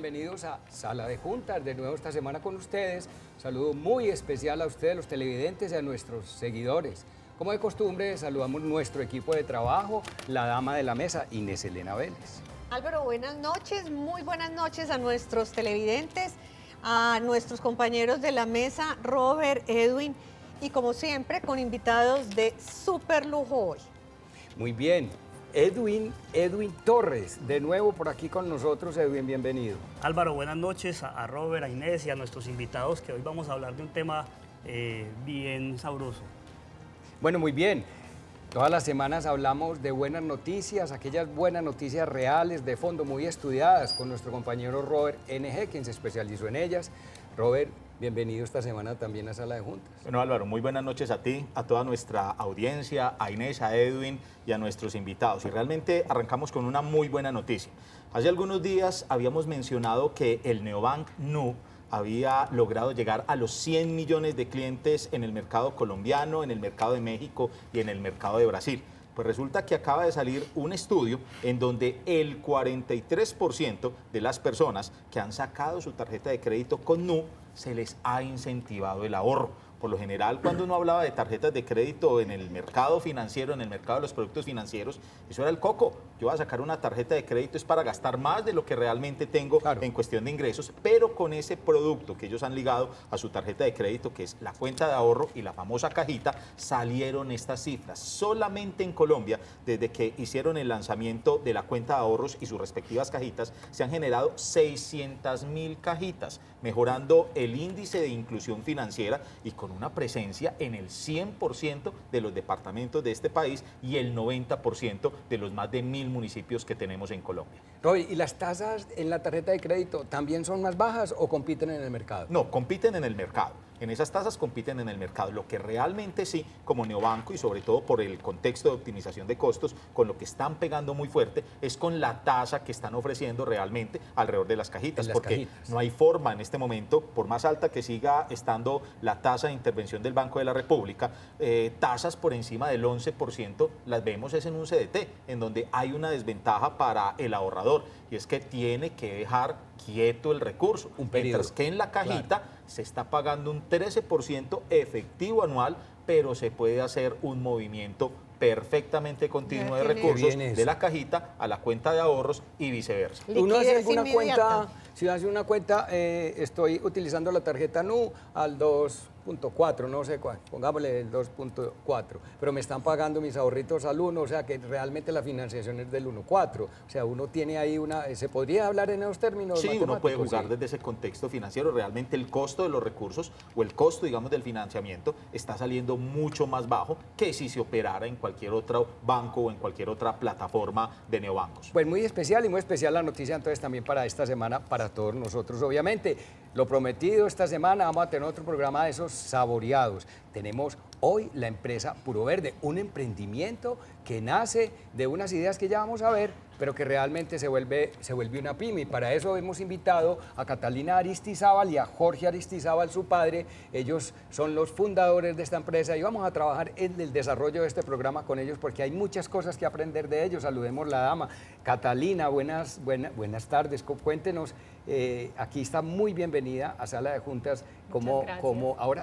bienvenidos a Sala de Juntas, de nuevo esta semana con ustedes. Un saludo muy especial a ustedes, los televidentes y a nuestros seguidores. Como de costumbre, saludamos nuestro equipo de trabajo, la dama de la mesa, Inés Elena Vélez. Álvaro, buenas noches, muy buenas noches a nuestros televidentes, a nuestros compañeros de la mesa, Robert, Edwin, y como siempre, con invitados de súper lujo hoy. Muy bien. Edwin Torres, de nuevo por aquí con nosotros. Edwin, bienvenido. Álvaro, buenas noches a Robert, a Inés y a nuestros invitados, que hoy vamos a hablar de un tema bien sabroso. Bueno, muy bien. Todas las semanas hablamos de buenas noticias, aquellas buenas noticias reales, de fondo, muy estudiadas, con nuestro compañero Robert NG, quien se especializó en ellas. Robert, bienvenido esta semana también a Sala de Juntas. Bueno, Álvaro, muy buenas noches a ti, a toda nuestra audiencia, a Inés, a Edwin y a nuestros invitados. Y realmente arrancamos con una muy buena noticia. Hace algunos días habíamos mencionado que el neobank Nu había logrado llegar a los 100 millones de clientes en el mercado colombiano, en el mercado de México y en el mercado de Brasil. Pues resulta que acaba de salir un estudio en donde el 43% de las personas que han sacado su tarjeta de crédito con Nu se les ha incentivado el ahorro. Por lo general, cuando uno hablaba de tarjetas de crédito en el mercado financiero, en el mercado de los productos financieros, eso era el coco. Yo voy a sacar una tarjeta de crédito es para gastar más de lo que realmente tengo en cuestión de ingresos, pero con ese producto que ellos han ligado a su tarjeta de crédito, que es la cuenta de ahorro y la famosa cajita, salieron estas cifras. Solamente en Colombia, desde que hicieron el lanzamiento de la cuenta de ahorros y sus respectivas cajitas, se han generado 600.000 cajitas, mejorando el índice de inclusión financiera y con una presencia en el 100% de los departamentos de este país y el 90% de los más de 1.000 municipios que tenemos en Colombia. Roy, ¿y las tasas en la tarjeta de crédito también son más bajas o compiten en el mercado? No, compiten en el mercado. En esas tasas compiten en el mercado. Lo que realmente sí, como neobanco y sobre todo por el contexto de optimización de costos, con lo que están pegando muy fuerte es con la tasa que están ofreciendo realmente alrededor de las cajitas. Porque no hay forma en este momento, por más alta que siga estando la tasa de intervención del Banco de la República, tasas por encima del 11% las vemos es en un CDT, en donde hay una desventaja para el ahorrador, y es que tiene que dejar quieto el recurso, mientras que en la cajita se está pagando un 13% efectivo anual, pero se puede hacer un movimiento perfectamente continuo de recursos de la cajita a la cuenta de ahorros y viceversa. Uno hace alguna cuenta, si hace una cuenta, estoy utilizando la tarjeta Nu al 2.4, no sé cuál, pongámosle el 2.4, pero me están pagando mis ahorritos al 1, o sea que realmente la financiación es del 1.4, o sea, uno tiene ahí ¿se podría hablar en esos términos? Sí, uno puede jugar desde ese contexto financiero. Realmente el costo de los recursos o el costo, digamos, del financiamiento está saliendo mucho más bajo que si se operara en cualquier otro banco o en cualquier otra plataforma de neobancos. Pues muy especial y muy especial la noticia entonces también para esta semana, para todos nosotros. Obviamente, lo prometido esta semana, vamos a tener otro programa de esos saboreados. Tenemos hoy la empresa Puro Verde, un emprendimiento que nace de unas ideas que ya vamos a ver, pero que realmente se vuelve una pyme. Y para eso hemos invitado a Catalina Aristizábal y a Jorge Aristizábal, su padre. Ellos son los fundadores de esta empresa y vamos a trabajar en el desarrollo de este programa con ellos porque hay muchas cosas que aprender de ellos. Saludemos la dama. Catalina, buenas tardes. Cuéntenos, aquí está muy bienvenida a Sala de Juntas.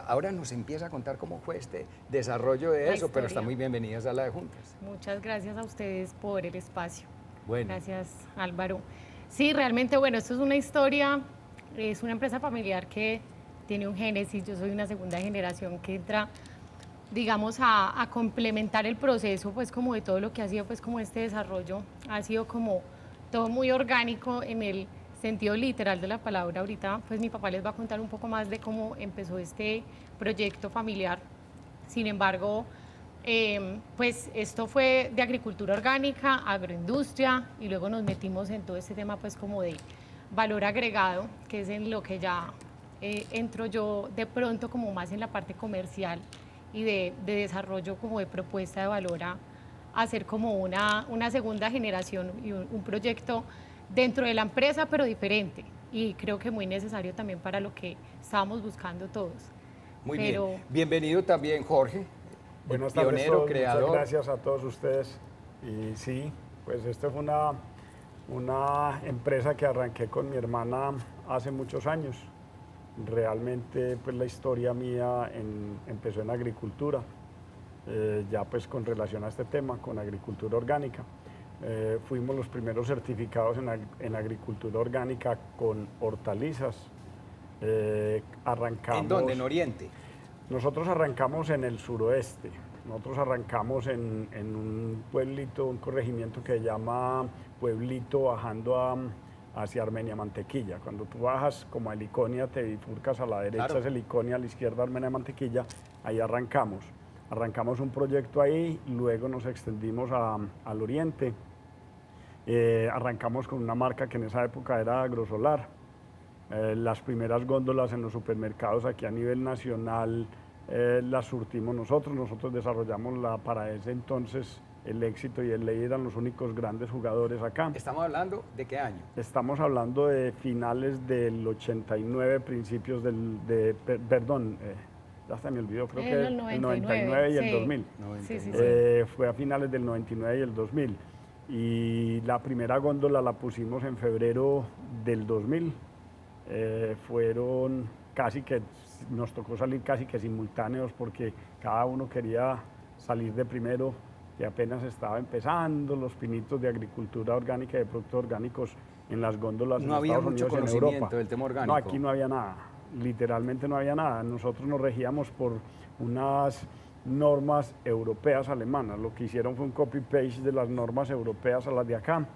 Ahora nos empieza a contar cómo fue este desarrollo de eso, pero está muy bienvenida a Sala de Juntas. Muchas gracias a ustedes por el espacio. Bueno. Gracias, Álvaro. Sí, realmente, bueno, esto es una historia, es una empresa familiar que tiene un génesis. Yo soy una segunda generación que entra, digamos, a complementar el proceso, pues, como de todo lo que ha sido, pues, como este desarrollo. Ha sido como todo muy orgánico en el sentido literal de la palabra. Ahorita, pues, mi papá les va a contar un poco más de cómo empezó este proyecto familiar. Sin embargo, pues esto fue de agricultura orgánica, agroindustria, y luego nos metimos en todo este tema pues como de valor agregado, que es en lo que ya entro yo de pronto como más en la parte comercial y de desarrollo como de propuesta de valor a hacer como una segunda generación y un proyecto dentro de la empresa, pero diferente, y creo que muy necesario también para lo que estábamos buscando todos. Muy bien. Bienvenido también, Jorge. Buenas tardes, pionero, creador. Muchas gracias a todos ustedes. Y sí, pues esto fue una empresa que arranqué con mi hermana hace muchos años. Realmente pues la historia mía empezó en agricultura, ya pues con relación a este tema, con agricultura orgánica. Fuimos los primeros certificados en agricultura orgánica con hortalizas. Arrancamos, ¿En dónde? ¿En Oriente? Nosotros arrancamos en el suroeste. Nosotros arrancamos en un pueblito, un corregimiento que se llama Pueblito, bajando hacia Armenia Mantequilla. Cuando tú bajas como a Heliconia, te bifurcas a la derecha, Claro. es Heliconia, a la izquierda Armenia Mantequilla, ahí arrancamos. Arrancamos un proyecto ahí, luego nos extendimos al oriente. Arrancamos con una marca que en esa época era Agrosolar. Las primeras góndolas en los supermercados aquí a nivel nacional las surtimos nosotros desarrollamos para ese entonces el Éxito y el Ley eran los únicos grandes jugadores acá. ¿Estamos hablando de qué año? Estamos hablando de finales del 89, principios perdón, ya se me olvidó, creo que el 99 y el 2000. Sí, sí, sí. Fue a finales del 99 y el 2000. Y la primera góndola la pusimos en febrero del 2000. Fueron casi que, nos tocó salir casi que simultáneos porque cada uno quería salir de primero, que apenas estaba empezando los pinitos de agricultura orgánica y de productos orgánicos en las góndolas No en había Estados mucho Unidos y en conocimiento Europa. del tema orgánico. No, aquí no había nada, literalmente no había nada. Nosotros nos regíamos por unas normas europeas alemanas. Lo que hicieron fue un copy-paste de las normas europeas a las de acá.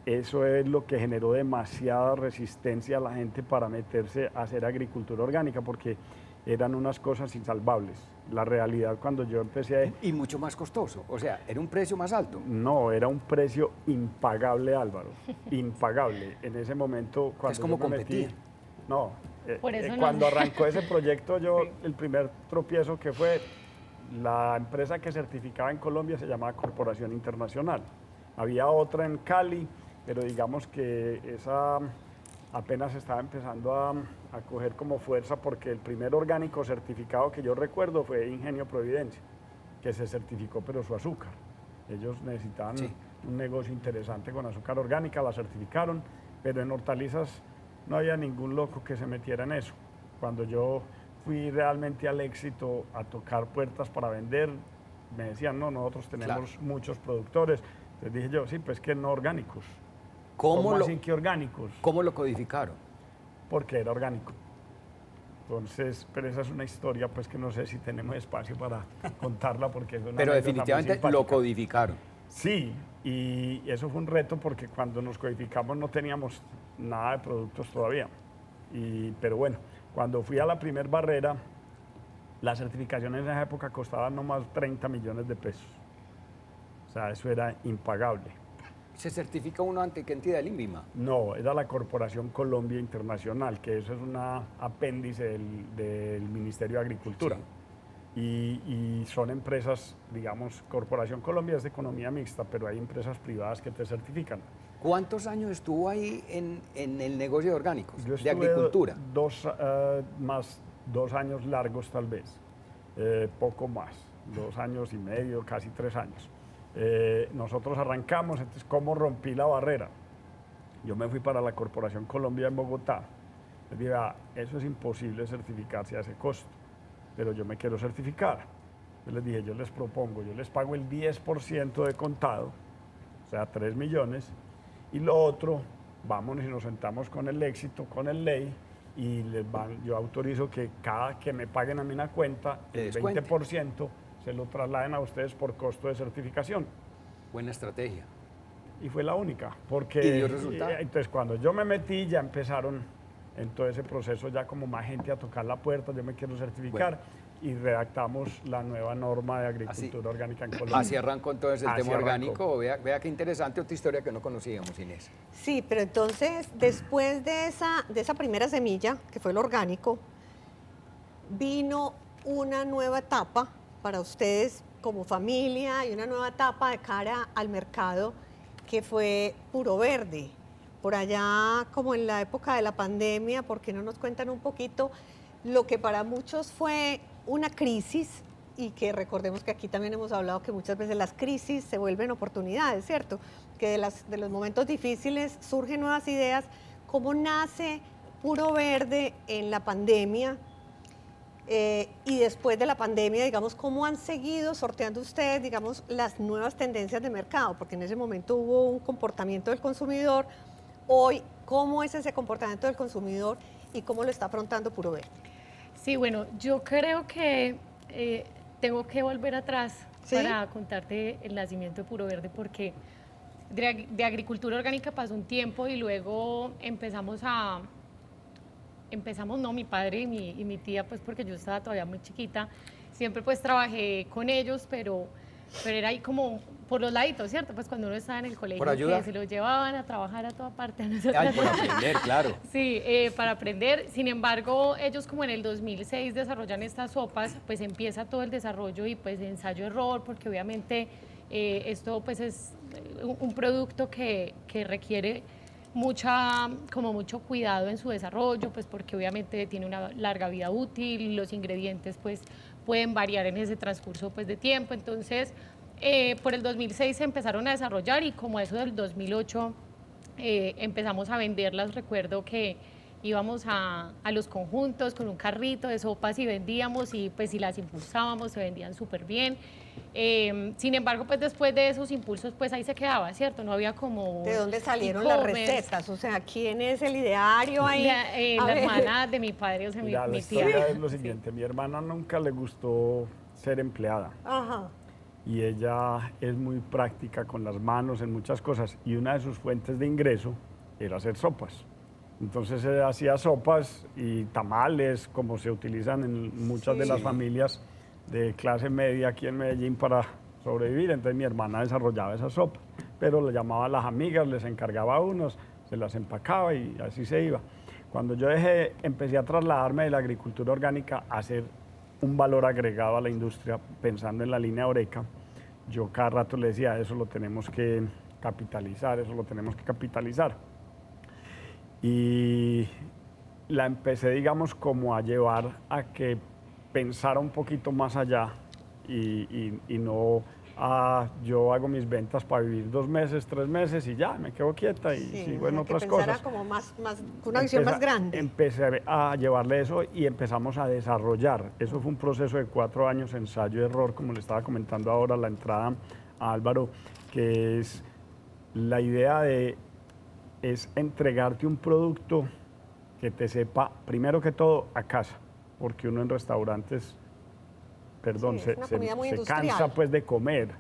Eso es lo que generó demasiada resistencia a la gente para meterse a hacer agricultura orgánica, porque eran unas cosas insalvables. La realidad cuando yo empecé... Y mucho más costoso, o sea, era un precio más alto. No, era un precio impagable, Álvaro, impagable. En ese momento, cuando Es como yo me metí- competir. No, Por eso no. cuando arrancó ese proyecto, el primer tropiezo que fue, la empresa que certificaba en Colombia se llamaba Corporación Internacional. Había otra en Cali, pero digamos que esa apenas estaba empezando a coger como fuerza porque el primer orgánico certificado que yo recuerdo fue Ingenio Providencia, que se certificó pero su azúcar. Ellos necesitaban Sí. un negocio interesante con azúcar orgánica, la certificaron, pero en hortalizas no había ningún loco que se metiera en eso. Cuando yo fui realmente al Éxito a tocar puertas para vender, me decían, no, nosotros tenemos Claro. muchos productores. Les dije yo, sí, pues que no orgánicos. ¿Cómo lo, así que orgánicos? ¿Cómo lo codificaron? Porque era orgánico. Entonces, pero esa es una historia pues que no sé si tenemos espacio para contarla porque es una Pero anécdota muy definitivamente lo simpática. codificaron. Sí, y eso fue un reto porque cuando nos codificamos no teníamos nada de productos todavía. Pero bueno, cuando fui a la primer barrera, la certificación en esa época costaba no más 30 millones de pesos. O sea, eso era impagable. ¿Se certifica uno ante qué entidad? ¿El INVIMA? No, era la Corporación Colombia Internacional, que eso es un apéndice del Ministerio de Agricultura. Y son empresas, digamos, Corporación Colombia es de economía mixta, pero hay empresas privadas que te certifican. ¿Cuántos años estuvo ahí en el negocio de orgánicos, Yo de estuve agricultura? 2 años largos tal vez, poco más, 2 años y medio, casi 3 años. Nosotros arrancamos, entonces, ¿cómo rompí la barrera? Yo me fui para la Corporación Colombia en Bogotá. Les dije, eso es imposible certificarse a ese costo, pero yo me quiero certificar. Yo les dije, yo les propongo, yo les pago el 10% de contado, o sea, 3 millones, y lo otro, vámonos y nos sentamos con el Éxito, con el Ley, y yo autorizo que cada que me paguen a mí una cuenta, Le el descuente. 20% se lo trasladen a ustedes por costo de certificación. Buena estrategia. Y fue la única, porque ¿Y dio resultado? Entonces cuando yo me metí ya empezaron en todo ese proceso ya como más gente a tocar la puerta, yo me quiero certificar y redactamos la nueva norma de agricultura orgánica en Colombia. Así arrancó entonces el Así tema arrancó. orgánico. Vea qué interesante, otra historia que no conocíamos, Inés. Sí, pero entonces, después de esa primera semilla, que fue el orgánico, vino una nueva etapa para ustedes como familia y una nueva etapa de cara al mercado, que fue Puro Verde. Por allá, como en la época de la pandemia, ¿por qué no nos cuentan un poquito lo que para muchos fue una crisis? Y que recordemos que aquí también hemos hablado que muchas veces las crisis se vuelven oportunidades, ¿cierto? que de los momentos difíciles surgen nuevas ideas. ¿Cómo nace Puro Verde en la pandemia? Y después de la pandemia, digamos, ¿cómo han seguido sorteando ustedes, digamos, las nuevas tendencias de mercado? Porque en ese momento hubo un comportamiento del consumidor. Hoy, ¿cómo es ese comportamiento del consumidor y cómo lo está afrontando Puro Verde? Sí, bueno, yo creo que tengo que volver atrás ¿Sí? para contarte el nacimiento de Puro Verde, porque de agricultura orgánica pasó un tiempo y luego empezamos, no, mi padre y mi tía, pues porque yo estaba todavía muy chiquita, siempre pues trabajé con ellos, pero era ahí como por los laditos, ¿cierto? Pues cuando uno estaba en el colegio, Por ayuda. que se lo llevaban a trabajar a toda parte. A nosotros. Ay, por aprender, claro. Sí, para aprender. Sin embargo, ellos como en el 2006 desarrollan estas sopas, pues empieza todo el desarrollo y pues ensayo-error, porque obviamente esto pues es un producto que requiere mucho cuidado en su desarrollo, pues porque obviamente tiene una larga vida útil, los ingredientes pues pueden variar en ese transcurso pues de tiempo. Entonces, por el 2006 se empezaron a desarrollar y como eso del 2008 empezamos a venderlas. Recuerdo que íbamos a los conjuntos con un carrito de sopas y vendíamos, y pues si las impulsábamos se vendían súper bien. Sin embargo, pues después de esos impulsos, pues ahí se quedaba, ¿cierto? No había como... ¿De dónde salieron las e-commerce. recetas? O sea, ¿quién es el ideario ahí? La hermana de mi padre, o sea, Mira, la mi tía. historia es lo siguiente. Mi hermana nunca le gustó ser empleada. Ajá. Y ella es muy práctica con las manos en muchas cosas. Y una de sus fuentes de ingreso era hacer sopas. Entonces ella hacía sopas y tamales, como se utilizan en muchas de las familias de clase media aquí en Medellín para sobrevivir. Entonces mi hermana desarrollaba esa sopa, pero le llamaba a las amigas, les encargaba a unos, se las empacaba y así se iba. Cuando yo empecé a trasladarme de la agricultura orgánica a hacer un valor agregado a la industria, pensando en la línea Oreca, yo cada rato le decía, eso lo tenemos que capitalizar, eso lo tenemos que capitalizar. Y la empecé, digamos, como a llevar a que pensara un poquito más allá y no yo hago mis ventas para vivir 2 meses, 3 meses y ya, me quedo quieta y sigo en otras cosas. Como una visión más grande. Empecé a llevarle eso y empezamos a desarrollar. Eso fue un proceso de 4 años, ensayo y error, como le estaba comentando ahora la entrada a Álvaro, que es la idea es entregarte un producto que te sepa, primero que todo, a casa, porque uno en restaurantes, perdón, Sí, es una comida muy se industrial. cansa pues de comer.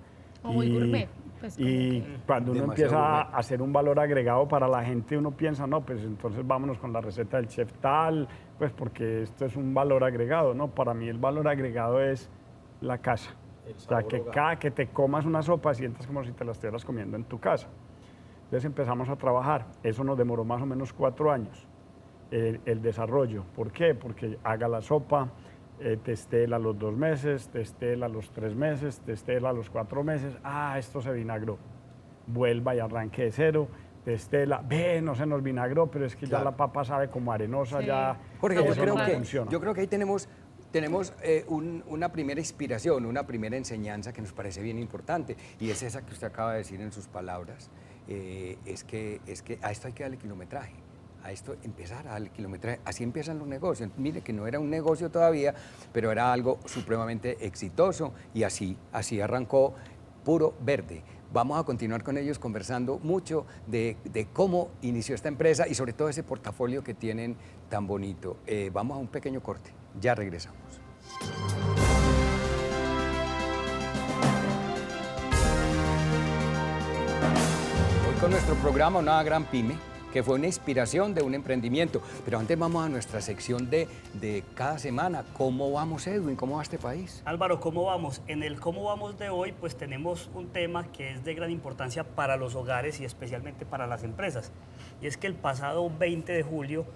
O muy gourmet, pues, como y que- cuando uno Demasiado empieza a gourmet. hacer un valor agregado para la gente, uno piensa, no, pues entonces vámonos con la receta del chef tal, pues porque esto es un valor agregado, ¿no? Para mí el valor agregado es la casa. O sea, que cada que te comas una sopa sientas como si te la estuvieras comiendo en tu casa. Entonces empezamos a trabajar. Eso nos demoró más o menos 4 años, el desarrollo. ¿Por qué? Porque haga la sopa, testéla a los 2 meses, testéla a los 3 meses, testéla a los 4 meses. Ah, esto se vinagró. Vuelva y arranque de cero, testéla. Ve, no se nos vinagró, pero es que Claro. ya la papa sabe como arenosa, Sí. ya Jorge, Está yo eso creo, no que, funciona. yo creo que ahí tenemos una primera inspiración, una primera enseñanza que nos parece bien importante, y es esa que usted acaba de decir en sus palabras, es que a esto hay que darle kilometraje, a esto empezar a darle kilometraje. Así empiezan los negocios. Mire que no era un negocio todavía, pero era algo supremamente exitoso, y así arrancó Puro Verde. Vamos a continuar con ellos conversando mucho de cómo inició esta empresa y sobre todo ese portafolio que tienen tan bonito. Vamos a un pequeño corte, ya regresamos. Hoy con nuestro programa Una Gran Pyme, que fue una inspiración de un emprendimiento. Pero antes vamos a nuestra sección de cada semana. ¿Cómo vamos, Edwin? ¿Cómo va este país? Álvaro, ¿cómo vamos? En el cómo vamos de hoy, pues tenemos un tema que es de gran importancia para los hogares y especialmente para las empresas. Y es que el pasado 20 de julio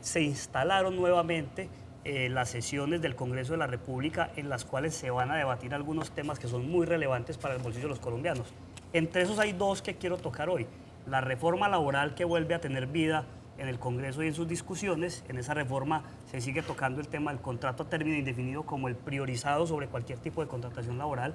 se instalaron nuevamente las sesiones del Congreso de la República, en las cuales se van a debatir algunos temas que son muy relevantes para el bolsillo de los colombianos. Entre esos hay 2 que quiero tocar hoy. La reforma laboral, que vuelve a tener vida en el Congreso y en sus discusiones. En esa reforma se sigue tocando el tema del contrato a término indefinido como el priorizado sobre cualquier tipo de contratación laboral.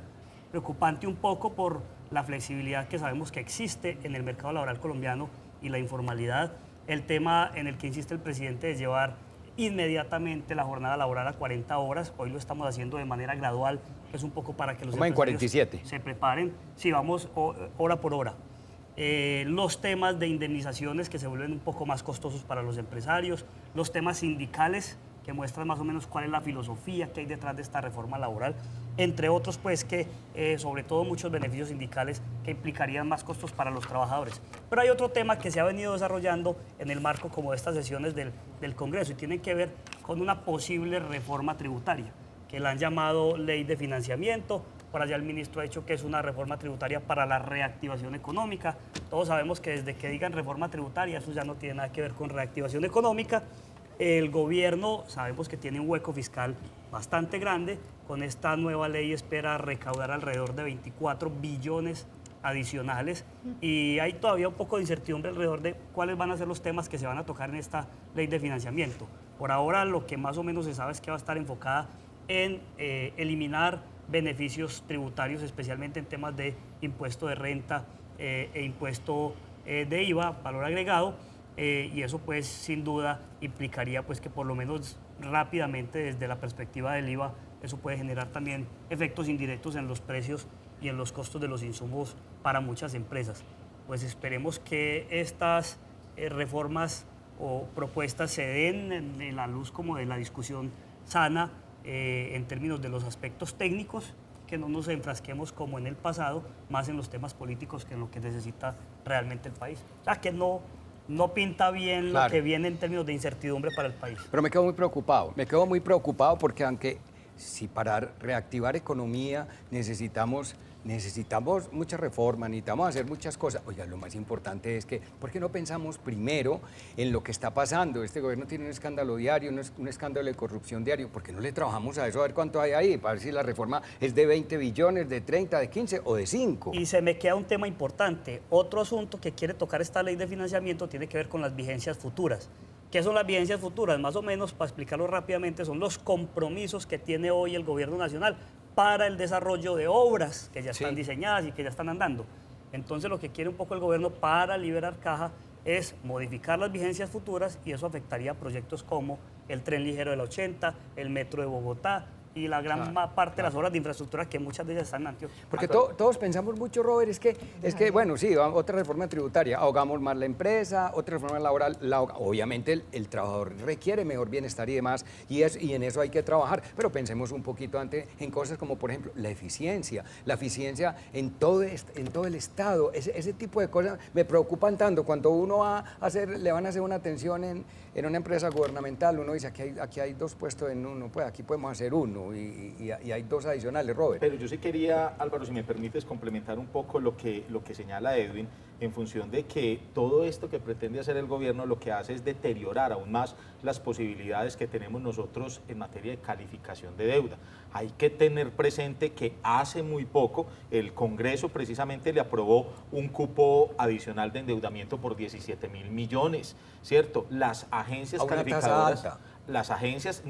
Preocupante un poco por la flexibilidad que sabemos que existe en el mercado laboral colombiano y la informalidad, el tema en el que insiste el presidente de llevar inmediatamente la jornada laboral a 40 horas, hoy lo estamos haciendo de manera gradual, es un poco para que los Como en empresarios 47. se preparen, sí, vamos hora por hora. Los temas de indemnizaciones que se vuelven un poco más costosos para los empresarios, los temas sindicales que muestran más o menos cuál es la filosofía que hay detrás de esta reforma laboral, entre otros pues que sobre todo muchos beneficios sindicales que implicarían más costos para los trabajadores. Pero hay otro tema que se ha venido desarrollando en el marco como de estas sesiones del Congreso y tiene que ver con una posible reforma tributaria que la han llamado ley de financiamiento. Por allá el ministro ha dicho que es una reforma tributaria para la reactivación económica. Todos sabemos que desde que digan reforma tributaria eso ya no tiene nada que ver con reactivación económica. El gobierno sabemos que tiene un hueco fiscal bastante grande. Con esta nueva ley espera recaudar alrededor de 24 billones adicionales y hay todavía un poco de incertidumbre alrededor de cuáles van a ser los temas que se van a tocar en esta ley de financiamiento. Por ahora lo que más o menos se sabe es que va a estar enfocada en eliminar beneficios tributarios, especialmente en temas de impuesto de renta e impuesto de IVA, valor agregado, y eso pues sin duda implicaría pues que por lo menos rápidamente desde la perspectiva del IVA eso puede generar también efectos indirectos en los precios y en los costos de los insumos para muchas empresas. Pues esperemos que estas reformas o propuestas se den en la luz como de la discusión sana en términos de los aspectos técnicos, que no nos enfrasquemos como en el pasado, más en los temas políticos que en lo que necesita realmente el país. O sea, que no pinta bien Claro. lo que viene en términos de incertidumbre para el país. Pero me quedo muy preocupado porque aunque si para reactivar economía necesitamos mucha reforma, necesitamos hacer muchas cosas. Oiga, lo más importante es que, ¿por qué no pensamos primero en lo que está pasando? Este gobierno tiene un escándalo diario, un escándalo de corrupción diario. ¿Por qué no le trabajamos a eso, a ver cuánto hay ahí? Para ver si la reforma es de 20 billones, de 30, de 15 o de 5. Y se me queda un tema importante. Otro asunto que quiere tocar esta ley de financiamiento tiene que ver con las vigencias futuras. ¿Qué son las vigencias futuras? Más o menos, para explicarlo rápidamente, son los compromisos que tiene hoy el gobierno nacional para el desarrollo de obras que ya están diseñadas y que ya están andando. Entonces, lo que quiere un poco el gobierno para liberar caja es modificar las vigencias futuras y eso afectaría a proyectos como el tren ligero de la 80, el metro de Bogotá y la gran parte de las obras de infraestructura que muchas de ellas están en Antioquia. Porque todos pensamos mucho, Robert, es que bueno, sí, otra reforma tributaria, ahogamos más la empresa, otra reforma laboral, obviamente el trabajador requiere mejor bienestar y demás, y en eso hay que trabajar, pero pensemos un poquito antes en cosas como, por ejemplo, la eficiencia en todo el Estado, ese tipo de cosas me preocupan tanto. Cuando uno le van a hacer una atención en una empresa gubernamental, uno dice, aquí hay 2 puestos en uno, pues aquí podemos hacer uno, y hay 2 adicionales, Robert. Pero yo sí quería, Álvaro, si me permites complementar un poco lo que señala Edwin, en función de que todo esto que pretende hacer el gobierno lo que hace es deteriorar aún más las posibilidades que tenemos nosotros en materia de calificación de deuda. Hay que tener presente que hace muy poco el Congreso precisamente le aprobó un cupo adicional de endeudamiento por 17.000 millones, ¿cierto? Las agencias A una tasa calificadoras... alta. Las agencias,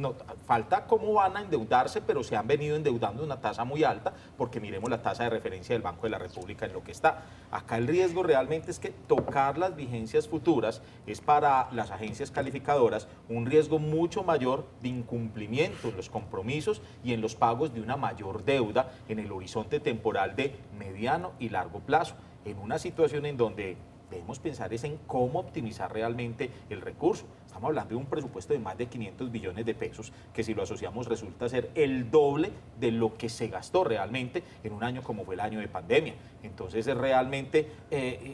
falta cómo van a endeudarse, pero se han venido endeudando una tasa muy alta, porque miremos la tasa de referencia del Banco de la República en lo que está. Acá el riesgo realmente es que tocar las vigencias futuras es para las agencias calificadoras un riesgo mucho mayor de incumplimiento en los compromisos y en los pagos de una mayor deuda en el horizonte temporal de mediano y largo plazo, en una situación en donde debemos pensar es en cómo optimizar realmente el recurso. Estamos hablando de un presupuesto de más de 500 billones de pesos, que si lo asociamos resulta ser el doble de lo que se gastó realmente en un año como fue el año de pandemia. Entonces es realmente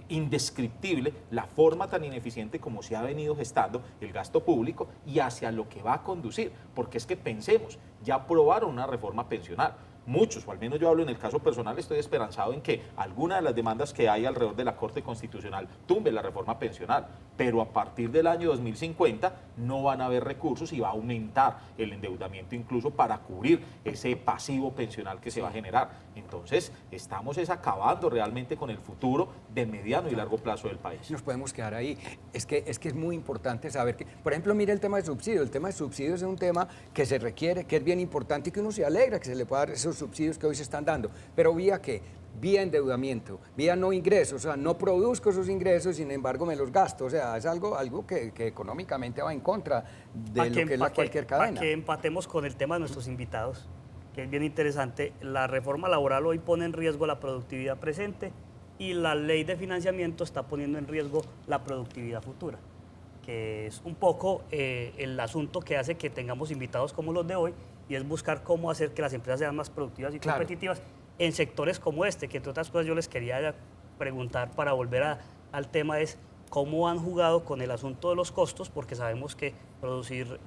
indescriptible la forma tan ineficiente como se ha venido gestando el gasto público y hacia lo que va a conducir. Porque es que pensemos, ya aprobaron una reforma pensional. Muchos, o al menos yo hablo en el caso personal, estoy esperanzado en que alguna de las demandas que hay alrededor de la Corte Constitucional tumbe la reforma pensional, pero a partir del año 2050 no van a haber recursos y va a aumentar el endeudamiento incluso para cubrir ese pasivo pensional que se va a generar. Entonces, estamos acabando realmente con el futuro de mediano y largo plazo del país. Nos podemos quedar ahí. Es que es muy importante saber que, por ejemplo, mire el tema de subsidios. El tema de subsidios es un tema que se requiere, que es bien importante y que uno se alegra que se le pueda dar esos subsidios que hoy se están dando. Pero vía que vía endeudamiento, vía no ingresos, o sea, no produzco esos ingresos, sin embargo me los gasto, o sea, es algo que económicamente va en contra de lo que es cualquier cadena. Para que empatemos con el tema de nuestros invitados, que es bien interesante, la reforma laboral hoy pone en riesgo la productividad presente y la ley de financiamiento está poniendo en riesgo la productividad futura, que es un poco el asunto que hace que tengamos invitados como los de hoy, y es buscar cómo hacer que las empresas sean más productivas y competitivas en sectores como este, que entre otras cosas yo les quería preguntar para volver al tema es cómo han jugado con el asunto de los costos, porque sabemos que producir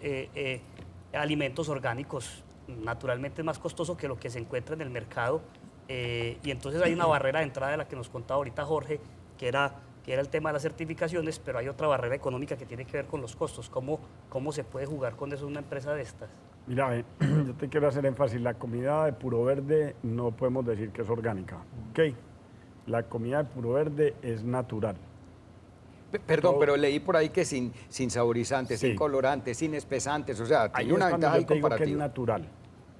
alimentos orgánicos naturalmente es más costoso que lo que se encuentra en el mercado, y entonces hay una barrera de entrada de la que nos contaba ahorita Jorge, que era el tema de las certificaciones, pero hay otra barrera económica que tiene que ver con los costos. ¿Cómo se puede jugar con eso en una empresa de estas? Mira, yo te quiero hacer énfasis, la comida de Puro Verde no podemos decir que es orgánica, ¿ok? La comida de Puro Verde es natural. Perdón, pero leí por ahí que sin saborizantes, Sí. sin colorantes, sin espesantes, o sea, Ahí tiene es una cuando ventaja yo te digo que es comparativa. natural.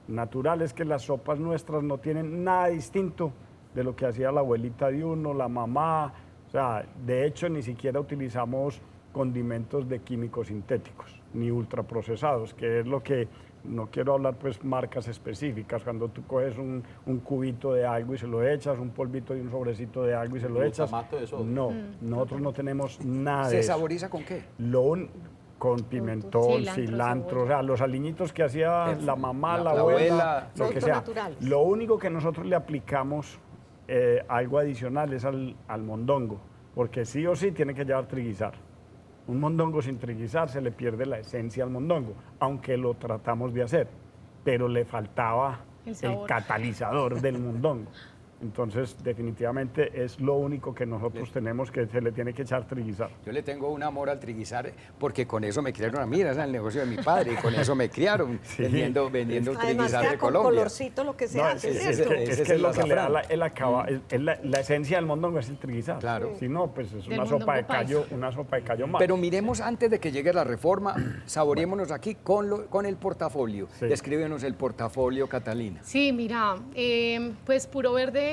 Natural es que las sopas nuestras no tienen nada distinto de lo que hacía la abuelita de uno, la mamá. O sea, de hecho, ni siquiera utilizamos condimentos de químicos sintéticos, ni ultraprocesados, que es lo que, no quiero hablar pues marcas específicas, cuando tú coges un cubito de algo y se lo echas, un polvito y un sobrecito de algo y se lo echas. Glutamato de sodio. No, nosotros no tenemos nada de ¿Se eso. saboriza con qué? Con pimentón, cilantro, o sea, los aliñitos que hacía la mamá, la abuela, lo que Productos sea. naturales. Lo único que nosotros le aplicamos algo adicional es al mondongo, porque sí o sí tiene que llevar triguizar. Un mondongo sin triguizar se le pierde la esencia al mondongo, aunque lo tratamos de hacer, pero le faltaba El el sabor. catalizador del mondongo. Entonces, definitivamente es lo único que nosotros tenemos, que se le tiene que echar triguizar. Yo le tengo un amor al triguizar porque con eso me criaron a mí, era el negocio de mi padre y con eso me criaron vendiendo el Además triguizar queda de con Colombia. colorcito lo que se No, hace, es ¿cierto? que Ese es es lo el que le da azafrán. la esencia del mondongo es el triguizar. Claro. Si no, pues es Del una sopa de mondongo paisa. callo, una sopa de callo más. Pero miremos antes de que llegue la reforma, saboreémonos aquí con el portafolio. Sí. Descríbenos el portafolio, Catalina. Sí, mira, pues Puro Verde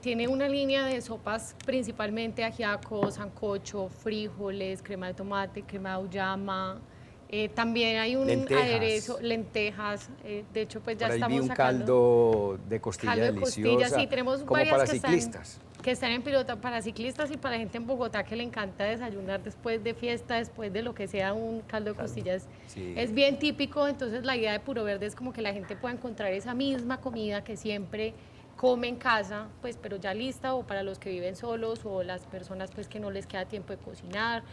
tiene una línea de sopas principalmente ajiaco, sancocho, frijoles, crema de tomate, crema de auyama. También hay un Lentejas. aderezo, lentejas. De hecho, pues ya Por ahí vi estamos un sacando caldo de costilla caldo de deliciosa, costilla. Sí, tenemos como varias para que ciclistas. están en piloto para ciclistas y para gente en Bogotá que le encanta desayunar después de fiesta, después de lo que sea un caldo de costillas. Sí. Es bien típico, entonces la idea de Puro Verde es como que la gente pueda encontrar esa misma comida que siempre come en casa, pues pero ya lista, o para los que viven solos o las personas pues que no les queda tiempo de cocinar,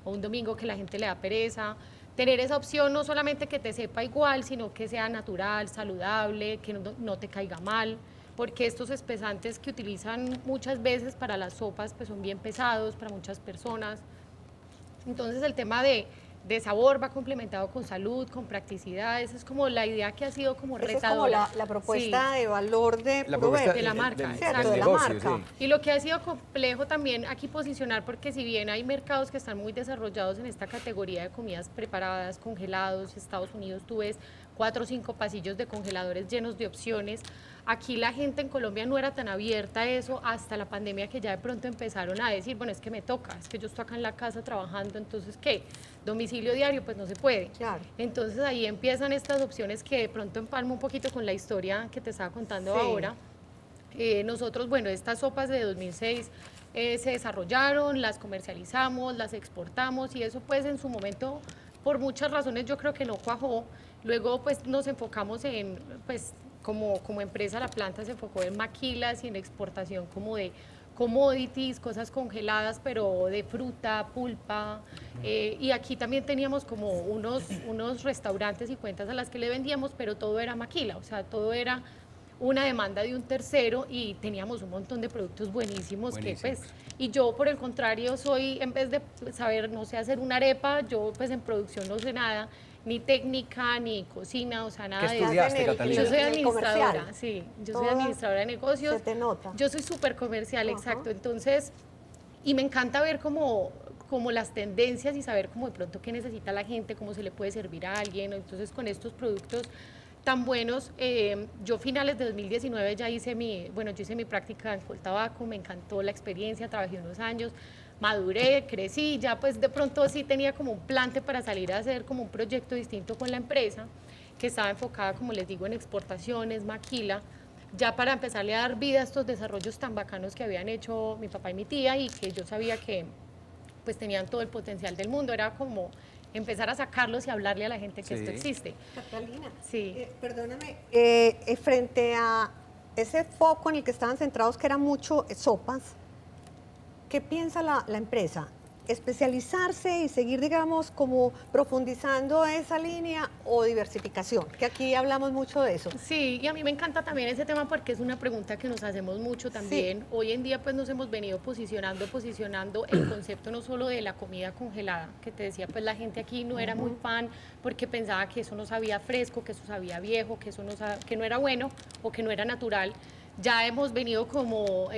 o un domingo que la gente le da pereza. Tener esa opción no solamente que te sepa igual, sino que sea natural, saludable, que no te caiga mal, porque estos espesantes que utilizan muchas veces para las sopas pues son bien pesados para muchas personas. Entonces el tema de sabor va complementado con salud, con practicidad. Esa es como la idea que ha sido como Esa es retadora. como la propuesta Sí. de valor de La Puro propuesta Verde. de la marca, del exacto, de la negocio, marca. sí. Y lo que ha sido complejo también aquí posicionar, porque si bien hay mercados que están muy desarrollados en esta categoría de comidas preparadas, congelados, Estados Unidos tú ves 4 o 5 pasillos de congeladores llenos de opciones. Aquí la gente en Colombia no era tan abierta a eso hasta la pandemia, que ya de pronto empezaron a decir, bueno, es que me toca, es que yo estoy acá en la casa trabajando, entonces ¿qué? Domicilio diario, pues no se puede. Claro. Entonces ahí empiezan estas opciones que de pronto empalmo un poquito con la historia que te estaba contando Sí. ahora. Nosotros, bueno, estas sopas de 2006 se desarrollaron, las comercializamos, las exportamos y eso pues en su momento, por muchas razones yo creo que no cuajó. Luego pues nos enfocamos en, pues como empresa la planta se enfocó en maquilas y en exportación como de commodities, cosas congeladas, pero de fruta, pulpa. Y aquí también teníamos como unos restaurantes y cuentas a las que le vendíamos, pero todo era maquila, o sea, todo era una demanda de un tercero y teníamos un montón de productos buenísimos, que pues, y yo por el contrario soy, en vez de saber, no sé, hacer una arepa, yo pues en producción no sé nada, ni técnica, ni cocina, o sea, nada ¿Qué de eso. estudiaste, en el- Catalina? Yo soy en el administradora, comercial. sí, yo Todo soy administradora de negocios. se te nota. Yo soy súper comercial, Ajá. exacto, entonces, y me encanta ver como las tendencias y saber cómo de pronto qué necesita la gente, cómo se le puede servir a alguien, entonces con estos productos tan buenos. Yo finales de 2019 ya hice yo hice mi práctica en Coltabaco, me encantó la experiencia, trabajé unos años, maduré, crecí, ya pues de pronto sí tenía como un plante para salir a hacer como un proyecto distinto con la empresa, que estaba enfocada, como les digo, en exportaciones, maquila, ya para empezarle a dar vida a estos desarrollos tan bacanos que habían hecho mi papá y mi tía y que yo sabía que pues tenían todo el potencial del mundo, era como empezar a sacarlos y hablarle a la gente que esto existe. Catalina, Sí. perdóname, frente a ese foco en el que estaban centrados, que era mucho sopas, ¿qué piensa la empresa? ¿Especializarse y seguir, digamos, como profundizando esa línea o diversificación? Que aquí hablamos mucho de eso. Sí, y a mí me encanta también ese tema porque es una pregunta que nos hacemos mucho también. Sí. Hoy en día pues nos hemos venido posicionando el concepto no solo de la comida congelada, que te decía pues la gente aquí no era muy fan porque pensaba que eso no sabía fresco, que eso sabía viejo, que eso que no era bueno o que no era natural. Ya hemos venido como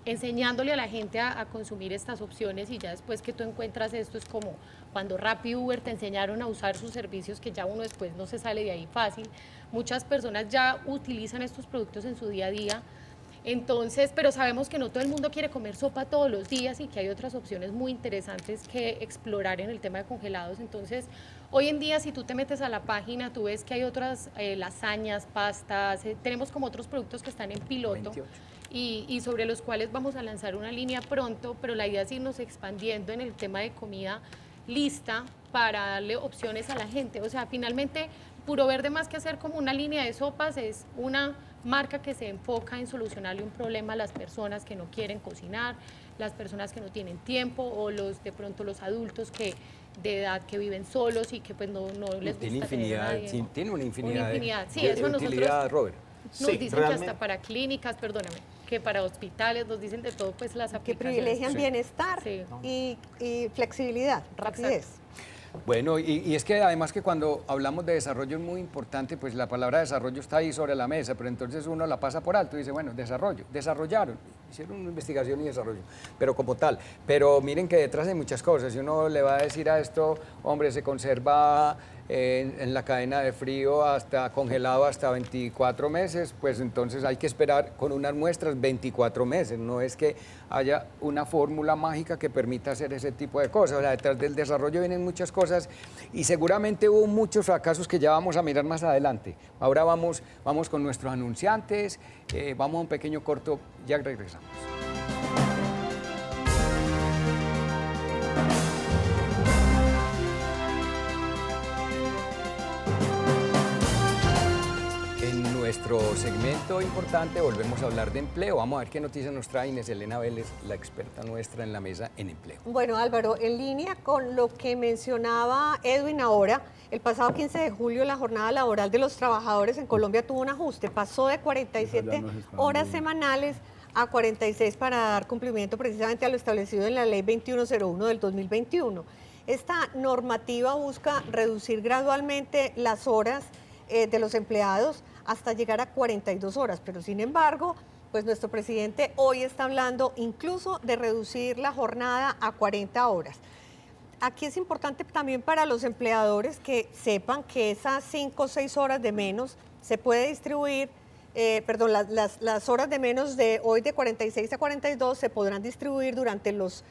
enseñándole a la gente a consumir estas opciones y ya después que tú encuentras esto es como cuando Rappi y Uber te enseñaron a usar sus servicios que ya uno después no se sale de ahí fácil. Muchas personas ya utilizan estos productos en su día a día. Entonces, pero sabemos que no todo el mundo quiere comer sopa todos los días y que hay otras opciones muy interesantes que explorar en el tema de congelados. Entonces, hoy en día, si tú te metes a la página, tú ves que hay otras lasañas, pastas, tenemos como otros productos que están en piloto. Y sobre los cuales vamos a lanzar una línea pronto, pero la idea es irnos expandiendo en el tema de comida lista para darle opciones a la gente. O sea, finalmente, Puro Verde, más que hacer como una línea de sopas, es una marca que se enfoca en solucionarle un problema a las personas que no quieren cocinar, las personas que no tienen tiempo o de pronto los adultos de edad que viven solos y que pues no les gusta Infinidad, tener a nadie. tiene una infinidad, Sí, de eso utilidad, nosotros Robert. nos Sí, dicen realmente. que hasta para clínicas, perdóname, que para hospitales, nos dicen de todo, pues las Que aplicaciones. privilegian bienestar Sí. y flexibilidad, rapidez. Bueno, y es que además que cuando hablamos de desarrollo es muy importante, pues la palabra desarrollo está ahí sobre la mesa, pero entonces uno la pasa por alto y dice, bueno, desarrollaron, hicieron una investigación y desarrollo, pero como tal. Pero miren que detrás hay muchas cosas, y uno le va a decir a esto, hombre, se conserva en la cadena de frío hasta congelado hasta 24 meses, pues entonces hay que esperar con unas muestras 24 meses, no es que haya una fórmula mágica que permita hacer ese tipo de cosas, o sea, detrás del desarrollo vienen muchas cosas y seguramente hubo muchos fracasos que ya vamos a mirar más adelante. Ahora vamos con nuestros anunciantes, vamos a un pequeño corto, ya regresamos. Nuestro segmento importante, volvemos a hablar de empleo. Vamos a ver qué noticias nos trae Inés Elena Vélez, la experta nuestra en la mesa en empleo. Bueno, Álvaro, en línea con lo que mencionaba Edwin ahora, el pasado 15 de julio la jornada laboral de los trabajadores en Colombia tuvo un ajuste, pasó de 47 horas semanales a 46 para dar cumplimiento precisamente a lo establecido en la Ley 2101 del 2021. Esta normativa busca reducir gradualmente las horas de los empleados hasta llegar a 42 horas, pero sin embargo, pues nuestro presidente hoy está hablando incluso de reducir la jornada a 40 horas. Aquí es importante también para los empleadores que sepan que esas 5 o 6 horas de menos se puede distribuir, las horas de menos de hoy de 46 a 42 se podrán distribuir durante los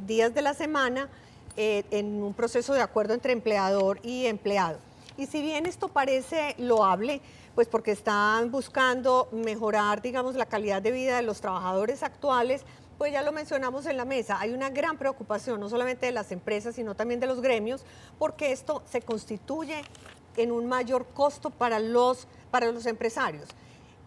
días de la semana en un proceso de acuerdo entre empleador y empleado. Y si bien esto parece loable, pues porque están buscando mejorar, digamos, la calidad de vida de los trabajadores actuales, pues ya lo mencionamos en la mesa, hay una gran preocupación, no solamente de las empresas, sino también de los gremios, porque esto se constituye en un mayor costo para los empresarios.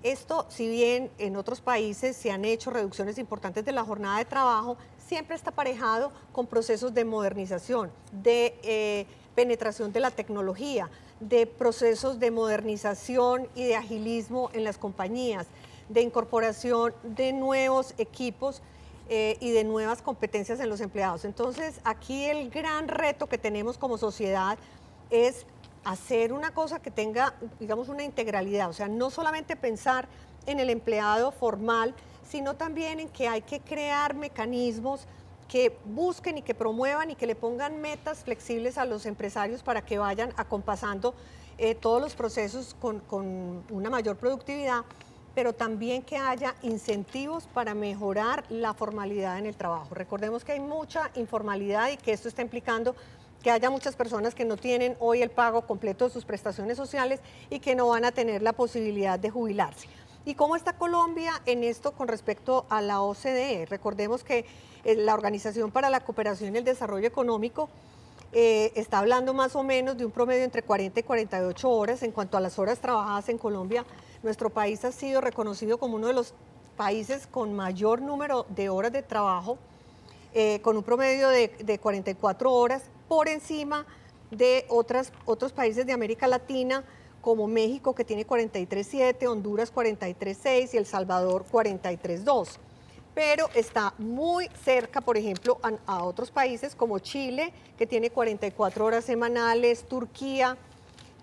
Esto, si bien en otros países se han hecho reducciones importantes de la jornada de trabajo, siempre está aparejado con procesos de modernización, de penetración de la tecnología, de procesos de modernización y de agilismo en las compañías, de incorporación de nuevos equipos y de nuevas competencias en los empleados. Entonces, aquí el gran reto que tenemos como sociedad es hacer una cosa que tenga, digamos, una integralidad, o sea, no solamente pensar en el empleado formal, sino también en que hay que crear mecanismos que busquen y que promuevan y que le pongan metas flexibles a los empresarios para que vayan acompasando todos los procesos con una mayor productividad, pero también que haya incentivos para mejorar la formalidad en el trabajo. Recordemos que hay mucha informalidad y que esto está implicando que haya muchas personas que no tienen hoy el pago completo de sus prestaciones sociales y que no van a tener la posibilidad de jubilarse. ¿Y cómo está Colombia en esto con respecto a la OCDE? Recordemos que la Organización para la Cooperación y el Desarrollo Económico está hablando más o menos de un promedio entre 40 y 48 horas. En cuanto a las horas trabajadas en Colombia, nuestro país ha sido reconocido como uno de los países con mayor número de horas de trabajo, con un promedio de 44 horas, por encima de otros países de América Latina, como México, que tiene 43.7, Honduras 43.6 y El Salvador 43.2. Pero está muy cerca, por ejemplo, a otros países como Chile, que tiene 44 horas semanales, Turquía,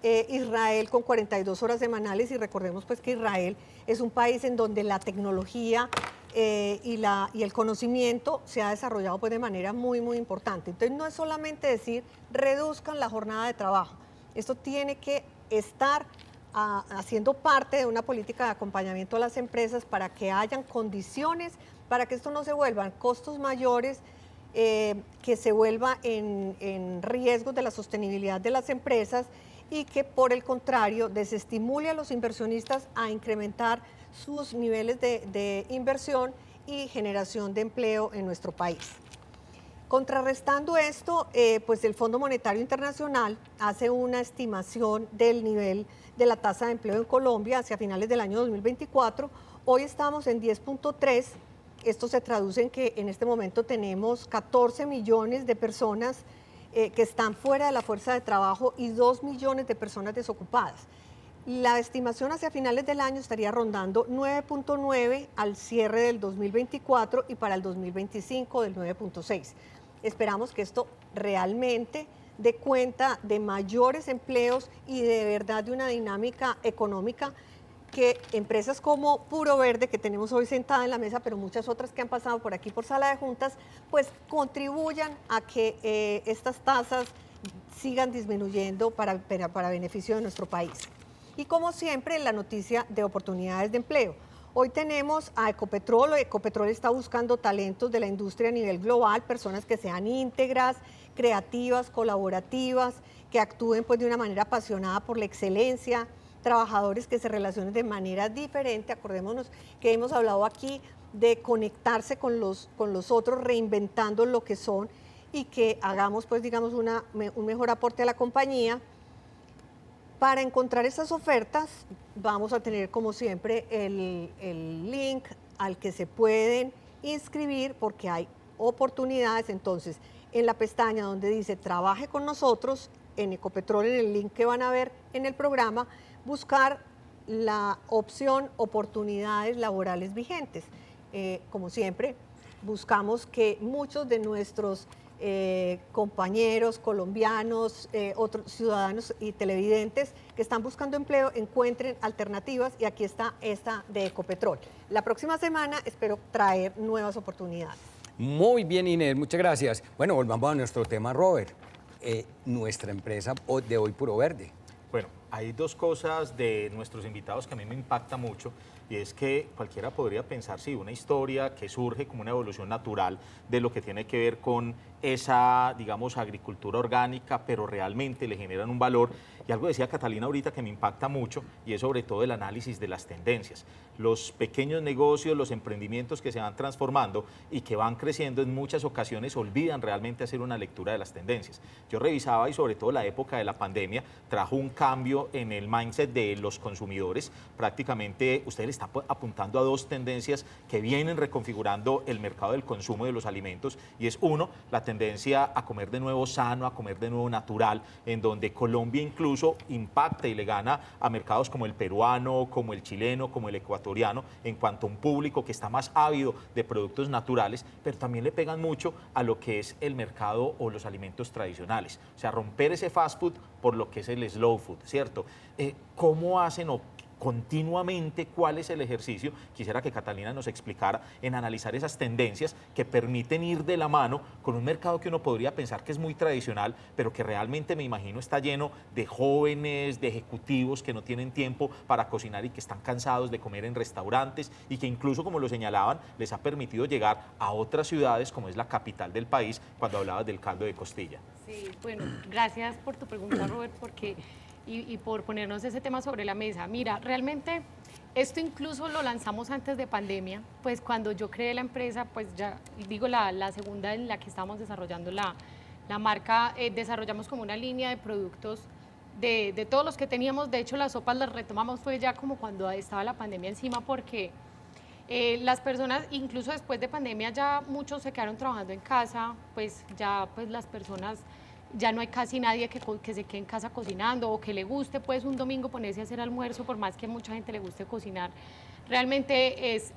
Israel con 42 horas semanales, y recordemos pues que Israel es un país en donde la tecnología y el conocimiento se ha desarrollado pues de manera muy, muy importante. Entonces no es solamente decir reduzcan la jornada de trabajo, esto tiene que estar haciendo parte de una política de acompañamiento a las empresas para que hayan condiciones para que esto no se vuelvan costos mayores, que se vuelva en riesgos de la sostenibilidad de las empresas y que por el contrario desestimule a los inversionistas a incrementar sus niveles de inversión y generación de empleo en nuestro país. Contrarrestando esto, pues el Fondo Monetario Internacional hace una estimación del nivel de la tasa de empleo en Colombia hacia finales del año 2024. Hoy estamos en 10.3. Esto se traduce en que en este momento tenemos 14 millones de personas que están fuera de la fuerza de trabajo y 2 millones de personas desocupadas. La estimación hacia finales del año estaría rondando 9.9 al cierre del 2024 y para el 2025 del 9.6. Esperamos que esto realmente dé cuenta de mayores empleos y de verdad de una dinámica económica que empresas como Puro Verde, que tenemos hoy sentada en la mesa, pero muchas otras que han pasado por aquí por sala de juntas, pues contribuyan a que estas tasas sigan disminuyendo para beneficio de nuestro país. Y como siempre, la noticia de oportunidades de empleo. Hoy tenemos a Ecopetrol. Ecopetrol está buscando talentos de la industria a nivel global, personas que sean íntegras, creativas, colaborativas, que actúen pues de una manera apasionada por la excelencia, trabajadores que se relacionen de manera diferente. Acordémonos que hemos hablado aquí de conectarse con los otros, reinventando lo que son y que hagamos pues digamos un mejor aporte a la compañía. Para encontrar estas ofertas vamos a tener como siempre el link al que se pueden inscribir porque hay oportunidades. Entonces en la pestaña donde dice trabaje con nosotros, en Ecopetrol, en el link que van a ver en el programa, buscar la opción oportunidades laborales vigentes. Como siempre, buscamos que muchos de nuestros compañeros colombianos, otros ciudadanos y televidentes que están buscando empleo encuentren alternativas, y aquí está esta de Ecopetrol. La próxima semana espero traer nuevas oportunidades. Muy bien, Inés, muchas gracias. Bueno, volvamos a nuestro tema, Robert. Nuestra empresa de hoy, Puro Verde. Bueno, hay dos cosas de nuestros invitados que a mí me impacta mucho, y es que cualquiera podría pensar, sí, una historia que surge como una evolución natural de lo que tiene que ver con esa, digamos, agricultura orgánica, pero realmente le generan un valor. Y algo decía Catalina ahorita que me impacta mucho, y es sobre todo el análisis de las tendencias. Los pequeños negocios, los emprendimientos que se van transformando y que van creciendo en muchas ocasiones olvidan realmente hacer una lectura de las tendencias. Yo revisaba, y sobre todo la época de la pandemia trajo un cambio en el mindset de los consumidores. Prácticamente ustedes le están apuntando a dos tendencias que vienen reconfigurando el mercado del consumo de los alimentos, y es uno, la tendencia a comer de nuevo sano, a comer de nuevo natural, en donde Colombia incluso impacta y le gana a mercados como el peruano, como el chileno, como el ecuatoriano, en cuanto a un público que está más ávido de productos naturales, pero también le pegan mucho a lo que es el mercado o los alimentos tradicionales. O sea, romper ese fast food por lo que es el slow food, ¿cierto? ¿Cómo hacen o continuamente cuál es el ejercicio. Quisiera que Catalina nos explicara en analizar esas tendencias que permiten ir de la mano con un mercado que uno podría pensar que es muy tradicional, pero que realmente me imagino está lleno de jóvenes, de ejecutivos que no tienen tiempo para cocinar y que están cansados de comer en restaurantes y que incluso, como lo señalaban, les ha permitido llegar a otras ciudades como es la capital del país, cuando hablabas del caldo de costilla. Sí, bueno, gracias por tu pregunta, Robert, porque, y por ponernos ese tema sobre la mesa. Mira, realmente esto incluso lo lanzamos antes de pandemia, pues cuando yo creé la empresa, pues ya digo la segunda en la que estamos desarrollando la marca, desarrollamos como una línea de productos de todos los que teníamos. De hecho, las sopas las retomamos fue ya como cuando estaba la pandemia encima, porque las personas, incluso después de pandemia, ya muchos se quedaron trabajando en casa, pues ya pues las personas, ya no hay casi nadie que se quede en casa cocinando o que le guste pues un domingo ponerse a hacer almuerzo, por más que a mucha gente le guste cocinar. Realmente es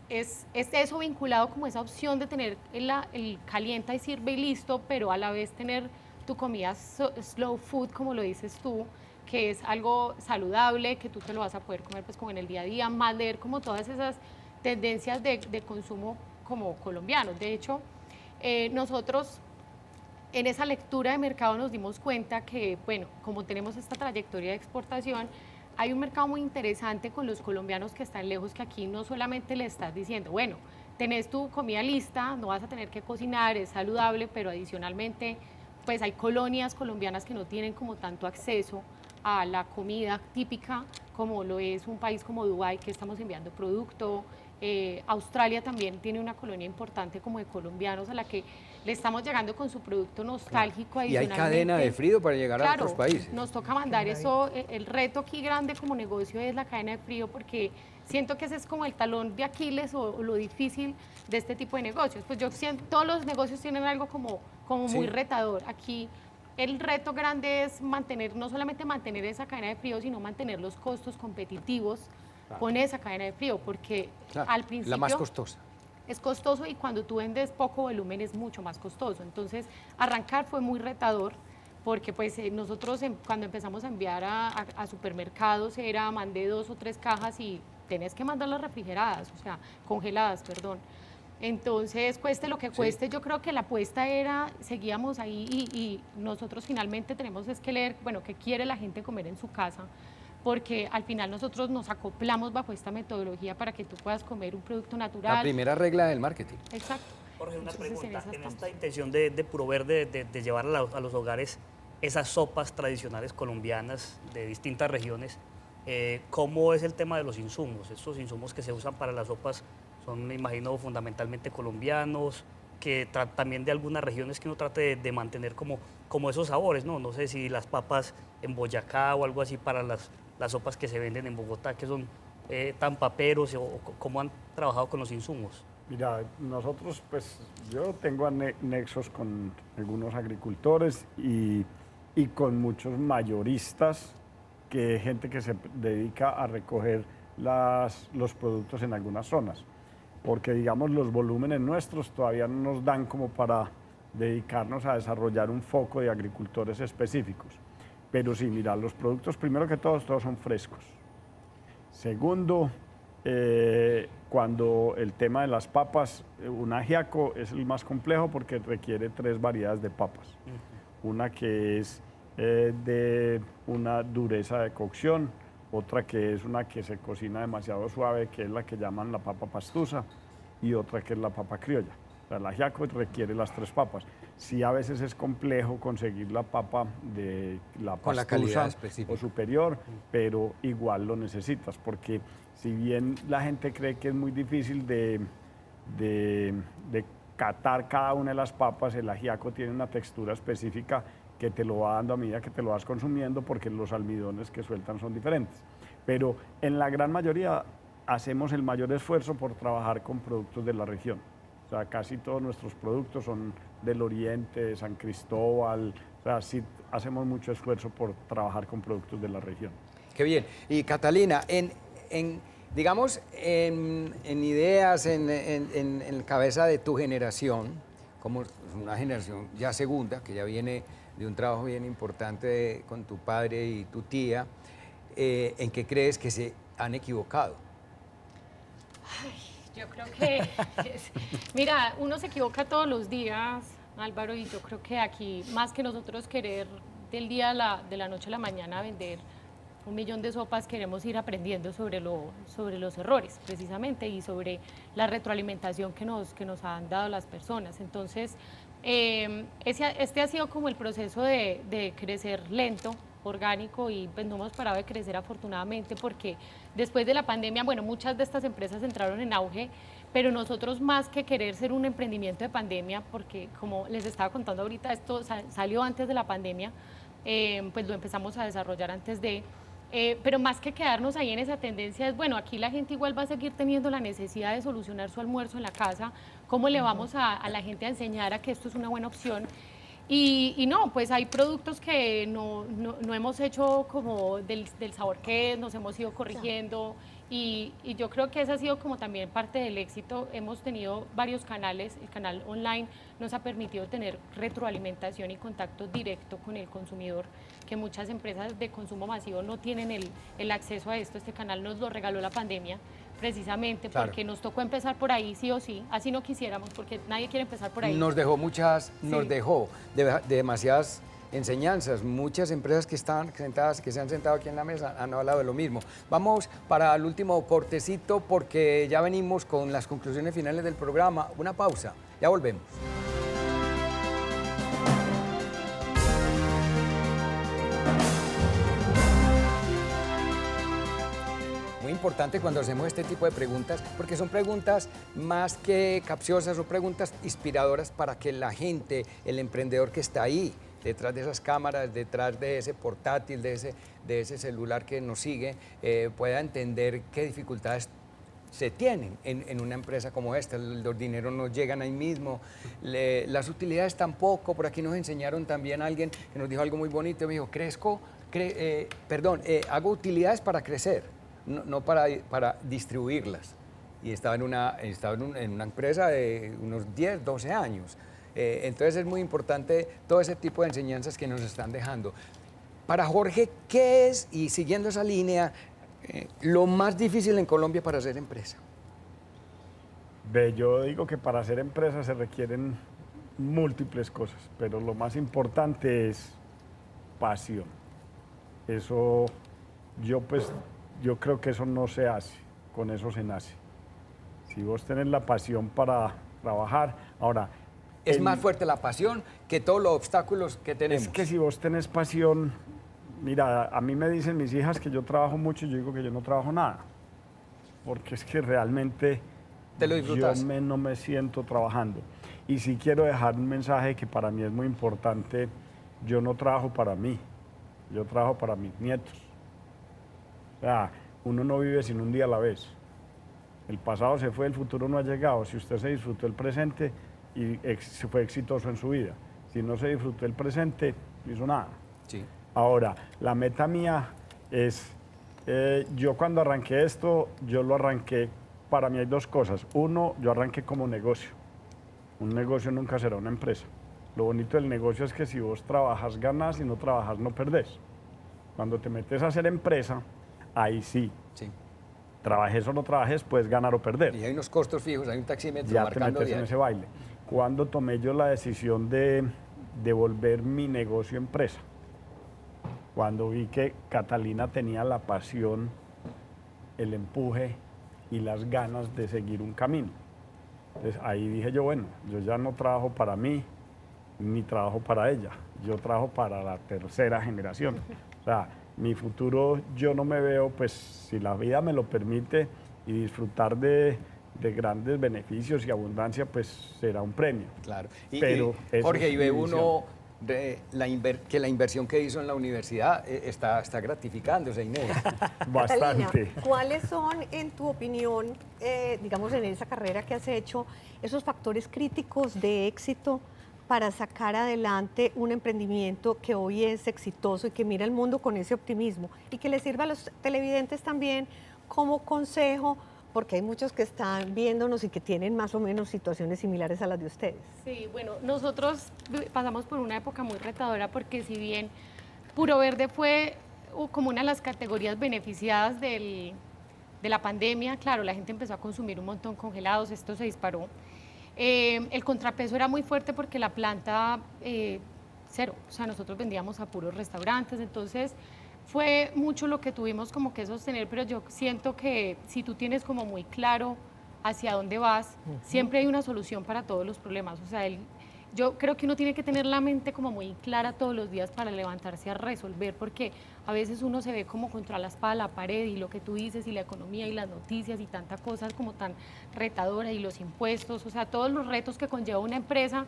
eso vinculado como esa opción de tener el calienta y sirve y listo, pero a la vez tener tu comida slow food, como lo dices tú, que es algo saludable, que tú te lo vas a poder comer pues como en el día a día, más leer como todas esas tendencias de consumo como colombianos. De hecho, nosotros en esa lectura de mercado nos dimos cuenta que, bueno, como tenemos esta trayectoria de exportación, hay un mercado muy interesante con los colombianos que están lejos, que aquí no solamente le estás diciendo, bueno, tenés tu comida lista, no vas a tener que cocinar, es saludable, pero adicionalmente, pues hay colonias colombianas que no tienen como tanto acceso a la comida típica, como lo es un país como Dubái, que estamos enviando producto. Australia también tiene una colonia importante como de colombianos a la que le estamos llegando con su producto nostálgico. Claro. Y hay Adicionalmente, cadena de frío para llegar a otros países. Nos toca mandar eso. El reto aquí grande como negocio es la cadena de frío, porque siento que ese es como el talón de Aquiles o lo difícil de este tipo de negocios. Pues yo siento, todos los negocios tienen algo como muy retador. Aquí el reto grande es mantener, no solamente mantener esa cadena de frío, sino mantener los costos competitivos con esa cadena de frío, porque al principio... La más costosa. Es costoso, y cuando tú vendes poco volumen es mucho más costoso. Entonces, arrancar fue muy retador, porque pues nosotros cuando empezamos a enviar a supermercados mandé 2 o 3 cajas y tenés que mandarlas refrigeradas, o sea, congeladas, perdón. Entonces, cueste lo que cueste, yo creo que la apuesta era, seguíamos ahí y nosotros finalmente tenemos que leer, bueno, qué quiere la gente comer en su casa, porque al final nosotros nos acoplamos bajo esta metodología para que tú puedas comer un producto natural. La primera regla del marketing. Exacto. Jorge, una Entonces, pregunta. En estamos. esta intención de Puro Verde, de llevar a los hogares esas sopas tradicionales colombianas de distintas regiones, ¿cómo es el tema de los insumos? Estos insumos que se usan para las sopas son, me imagino, fundamentalmente colombianos, que también de algunas regiones que uno trate de mantener como esos sabores, ¿no? No sé si las papas en Boyacá o algo así para las sopas que se venden en Bogotá, que son tan paperos, o cómo han trabajado con los insumos. Mira, nosotros, pues, yo tengo nexos con algunos agricultores y con muchos mayoristas, gente que se dedica a recoger los productos en algunas zonas, porque, digamos, los volúmenes nuestros todavía no nos dan como para dedicarnos a desarrollar un foco de agricultores específicos. Pero sí, mira, los productos, primero que todos son frescos. Segundo, cuando el tema de las papas, un ajiaco es el más complejo porque requiere 3 variedades de papas. Una que es de una dureza de cocción, otra que es una que se cocina demasiado suave, que es la que llaman la papa pastusa, y otra que es la papa criolla. O sea, el ajiaco requiere las 3 papas. Sí, a veces es complejo conseguir la papa de la con la calidad pastusa específica o superior, pero igual lo necesitas, porque si bien la gente cree que es muy difícil de catar cada una de las papas, el ajiaco tiene una textura específica que te lo va dando a medida que te lo vas consumiendo, porque los almidones que sueltan son diferentes. Pero en la gran mayoría hacemos el mayor esfuerzo por trabajar con productos de la región. O sea, casi todos nuestros productos son del Oriente, de San Cristóbal. O sea, sí hacemos mucho esfuerzo por trabajar con productos de la región. Qué bien. Y Catalina, digamos, en ideas, en cabeza de tu generación, como una generación ya segunda, que ya viene de un trabajo bien importante con tu padre y tu tía, ¿en qué crees que se han equivocado? Yo creo que, mira, uno se equivoca todos los días, Álvaro, y yo creo que aquí, más que nosotros querer del día de la noche a la mañana vender 1 millón de sopas, queremos ir aprendiendo sobre los errores, precisamente, y sobre la retroalimentación que nos han dado las personas. Entonces, este ha sido como el proceso de crecer lento, orgánico, y pues no hemos parado de crecer afortunadamente, porque después de la pandemia, bueno, muchas de estas empresas entraron en auge, pero nosotros, más que querer ser un emprendimiento de pandemia, porque como les estaba contando ahorita, esto salió antes de la pandemia, pues lo empezamos a desarrollar antes de... pero más que quedarnos ahí en esa tendencia es, bueno, aquí la gente igual va a seguir teniendo la necesidad de solucionar su almuerzo en la casa, ¿cómo le vamos a la gente a enseñar a que esto es una buena opción? Y no, pues hay productos que no hemos hecho como del sabor que es, nos hemos ido corrigiendo, y yo creo que esa ha sido como también parte del éxito. Hemos tenido varios canales, el canal online nos ha permitido tener retroalimentación y contacto directo con el consumidor, que muchas empresas de consumo masivo no tienen el acceso a esto. Este canal nos lo regaló la pandemia, precisamente porque nos tocó empezar por ahí sí o sí, así no quisiéramos, porque nadie quiere empezar por ahí. Nos dejó demasiadas enseñanzas. Muchas empresas que están sentadas, que se han sentado aquí en la mesa, han hablado de lo mismo. Vamos para el último cortecito, porque ya venimos con las conclusiones finales del programa. Una pausa, ya volvemos. Muy importante cuando hacemos este tipo de preguntas, porque son preguntas más que capciosas, son preguntas inspiradoras para que la gente, el emprendedor que está ahí, detrás de esas cámaras, detrás de ese portátil, de ese celular que nos sigue, pueda entender qué dificultades se tienen en una empresa como esta. Los dineros no llegan ahí mismo, las utilidades tampoco. Por aquí nos enseñaron también a alguien que nos dijo algo muy bonito, me dijo, hago utilidades para crecer, no para distribuirlas. Y estaba en una empresa de unos 10, 12 años. Entonces es muy importante todo ese tipo de enseñanzas que nos están dejando. Para Jorge, ¿qué es, y siguiendo esa línea, lo más difícil en Colombia para hacer empresa? Yo digo que para hacer empresa se requieren múltiples cosas, pero lo más importante es pasión. Eso, yo creo que eso no se hace, con eso se nace. Si vos tenés la pasión para trabajar, ahora... Es más fuerte la pasión que todos los obstáculos que tenemos. Es que si vos tenés pasión, mira, a mí me dicen mis hijas que yo trabajo mucho y yo digo que yo no trabajo nada, porque es que realmente ¿Te lo disfrutas? no me siento trabajando. Y sí quiero dejar un mensaje que para mí es muy importante: yo no trabajo para mí, yo trabajo para mis nietos. O sea, uno no vive sin un día a la vez. El pasado se fue, el futuro no ha llegado. Si usted se disfrutó el presente y fue exitoso en su vida, si no se disfrutó el presente, no hizo nada. Sí. Ahora, la meta mía es, yo cuando arranqué esto, yo lo arranqué, para mí hay dos cosas. Uno, yo arranqué como negocio. Un negocio nunca será una empresa. Lo bonito del negocio es que si vos trabajas, ganas, si no trabajas, no perdés. Cuando te metes a hacer empresa, ahí sí. Sí. Trabajes o no trabajes, puedes ganar o perder. Y hay unos costos fijos, hay un taxímetro Ya te marcando metes en ese baile. Cuando tomé yo la decisión de volver mi negocio empresa, cuando vi que Catalina tenía la pasión, el empuje y las ganas de seguir un camino. Entonces ahí dije yo, bueno, yo ya no trabajo para mí, ni trabajo para ella, yo trabajo para la tercera generación. O sea, mi futuro yo no me veo, pues si la vida me lo permite y disfrutar de grandes beneficios y abundancia, pues será un premio. Claro. Pero Jorge, y ve mi visión. uno que la inversión que hizo en la universidad está gratificándose, Inés. Bastante. Catalina, ¿cuáles son, en tu opinión, digamos, en esa carrera que has hecho, esos factores críticos de éxito para sacar adelante un emprendimiento que hoy es exitoso y que mira el mundo con ese optimismo y que le sirva a los televidentes también como consejo, porque hay muchos que están viéndonos y que tienen más o menos situaciones similares a las de ustedes? Sí, bueno, nosotros pasamos por una época muy retadora, porque si bien Puro Verde fue como una de las categorías beneficiadas del de la pandemia, claro, la gente empezó a consumir un montón congelados, esto se disparó. El contrapeso era muy fuerte porque la planta, cero, o sea, nosotros vendíamos a puros restaurantes, entonces fue mucho lo que tuvimos como que sostener, pero yo siento que si tú tienes como muy claro hacia dónde vas, siempre hay una solución para todos los problemas, o sea, yo creo que uno tiene que tener la mente como muy clara todos los días para levantarse a resolver, porque a veces uno se ve como contra la espada, la pared, y lo que tú dices, y la economía, y las noticias, y tanta cosa como tan retadora, y los impuestos, o sea, todos los retos que conlleva una empresa,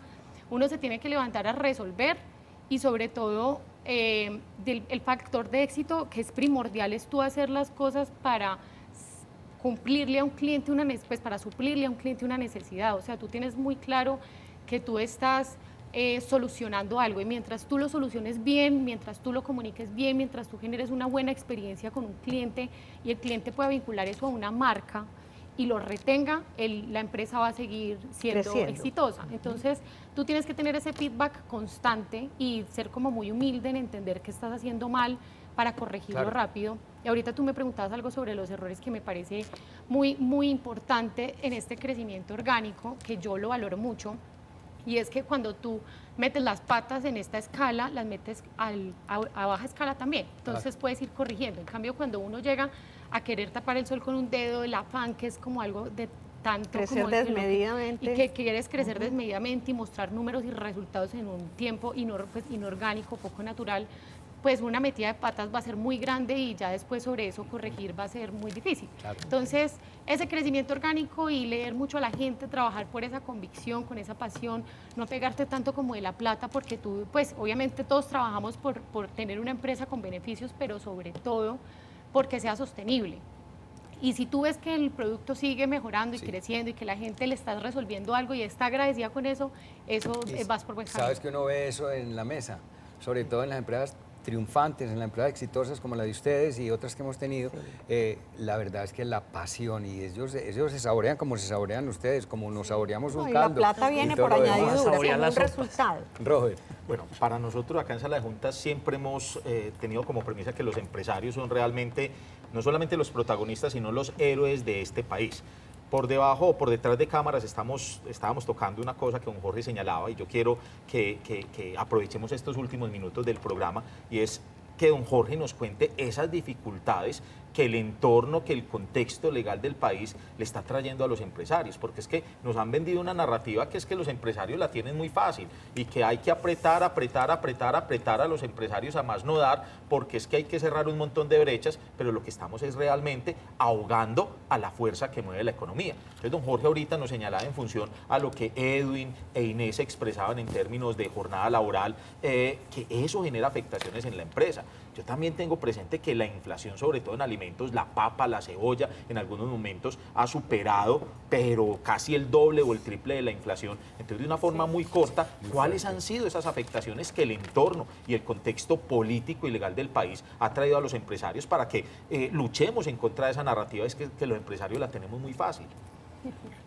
uno se tiene que levantar a resolver, y sobre todo el factor de éxito que es primordial es tú hacer las cosas para cumplirle a un cliente pues para suplirle a un cliente una necesidad, o sea, tú tienes muy claro que tú estás solucionando algo y mientras tú lo soluciones bien, mientras tú lo comuniques bien, mientras tú generes una buena experiencia con un cliente y el cliente pueda vincular eso a una marca y lo retenga, la empresa va a seguir siendo Creciendo. exitosa. Entonces, tú tienes que tener ese feedback constante y ser como muy humilde en entender que estás haciendo mal para corregirlo Claro. rápido. Y ahorita tú me preguntabas algo sobre los errores que me parece muy, muy importante en este crecimiento orgánico, que yo lo valoro mucho. Y es que cuando tú metes las patas en esta escala, las metes a baja escala también. Entonces puedes ir corrigiendo. En cambio, cuando uno llega a querer tapar el sol con un dedo, el afán, que es como algo de tanto Crecer como de desmedidamente. y que quieres crecer desmedidamente y mostrar números y resultados en un tiempo pues, inorgánico, poco natural, pues una metida de patas va a ser muy grande y ya después sobre eso corregir va a ser muy difícil. Claro. Entonces, ese crecimiento orgánico y leer mucho a la gente, trabajar por esa convicción, con esa pasión, no pegarte tanto como de la plata, porque tú, pues obviamente todos trabajamos por tener una empresa con beneficios, pero sobre todo porque sea sostenible. Y si tú ves que el producto sigue mejorando y Sí. creciendo y que la gente le está resolviendo algo y está agradecida con eso, Y vas por buen camino. Sabes que uno ve eso en la mesa, sobre todo en las empresas triunfantes, en las empresas exitosas como la de ustedes y otras que hemos tenido. La verdad es que la pasión, y ellos se saborean como se saborean ustedes, como nos saboreamos un No, y la caldo. plata y viene todo por lo demás. añadidura, Saborear como la un sopa. resultado. Robert, Bueno, para nosotros acá en Sala de Juntas siempre hemos tenido como premisa que los empresarios son realmente no solamente los protagonistas, sino los héroes de este país. Por debajo o por detrás de cámaras estábamos tocando una cosa que don Jorge señalaba y yo quiero que aprovechemos estos últimos minutos del programa y es que don Jorge nos cuente esas dificultades que el entorno, que el contexto legal del país le está trayendo a los empresarios, porque es que nos han vendido una narrativa que es que los empresarios la tienen muy fácil y que hay que apretar a los empresarios a más no dar, porque es que hay que cerrar un montón de brechas, pero lo que estamos es realmente ahogando a la fuerza que mueve la economía. Entonces don Jorge ahorita nos señalaba en función a lo que Edwin e Inés expresaban en términos de jornada laboral, que eso genera afectaciones en la empresa. Yo también tengo presente que la inflación, sobre todo en alimentos, la papa, la cebolla, en algunos momentos ha superado, pero casi el doble o el triple de la inflación. Entonces, de una forma muy corta, ¿cuáles han sido esas afectaciones que el entorno y el contexto político y legal del país ha traído a los empresarios para que luchemos en contra de esa narrativa? Es que los empresarios la tenemos muy fácil.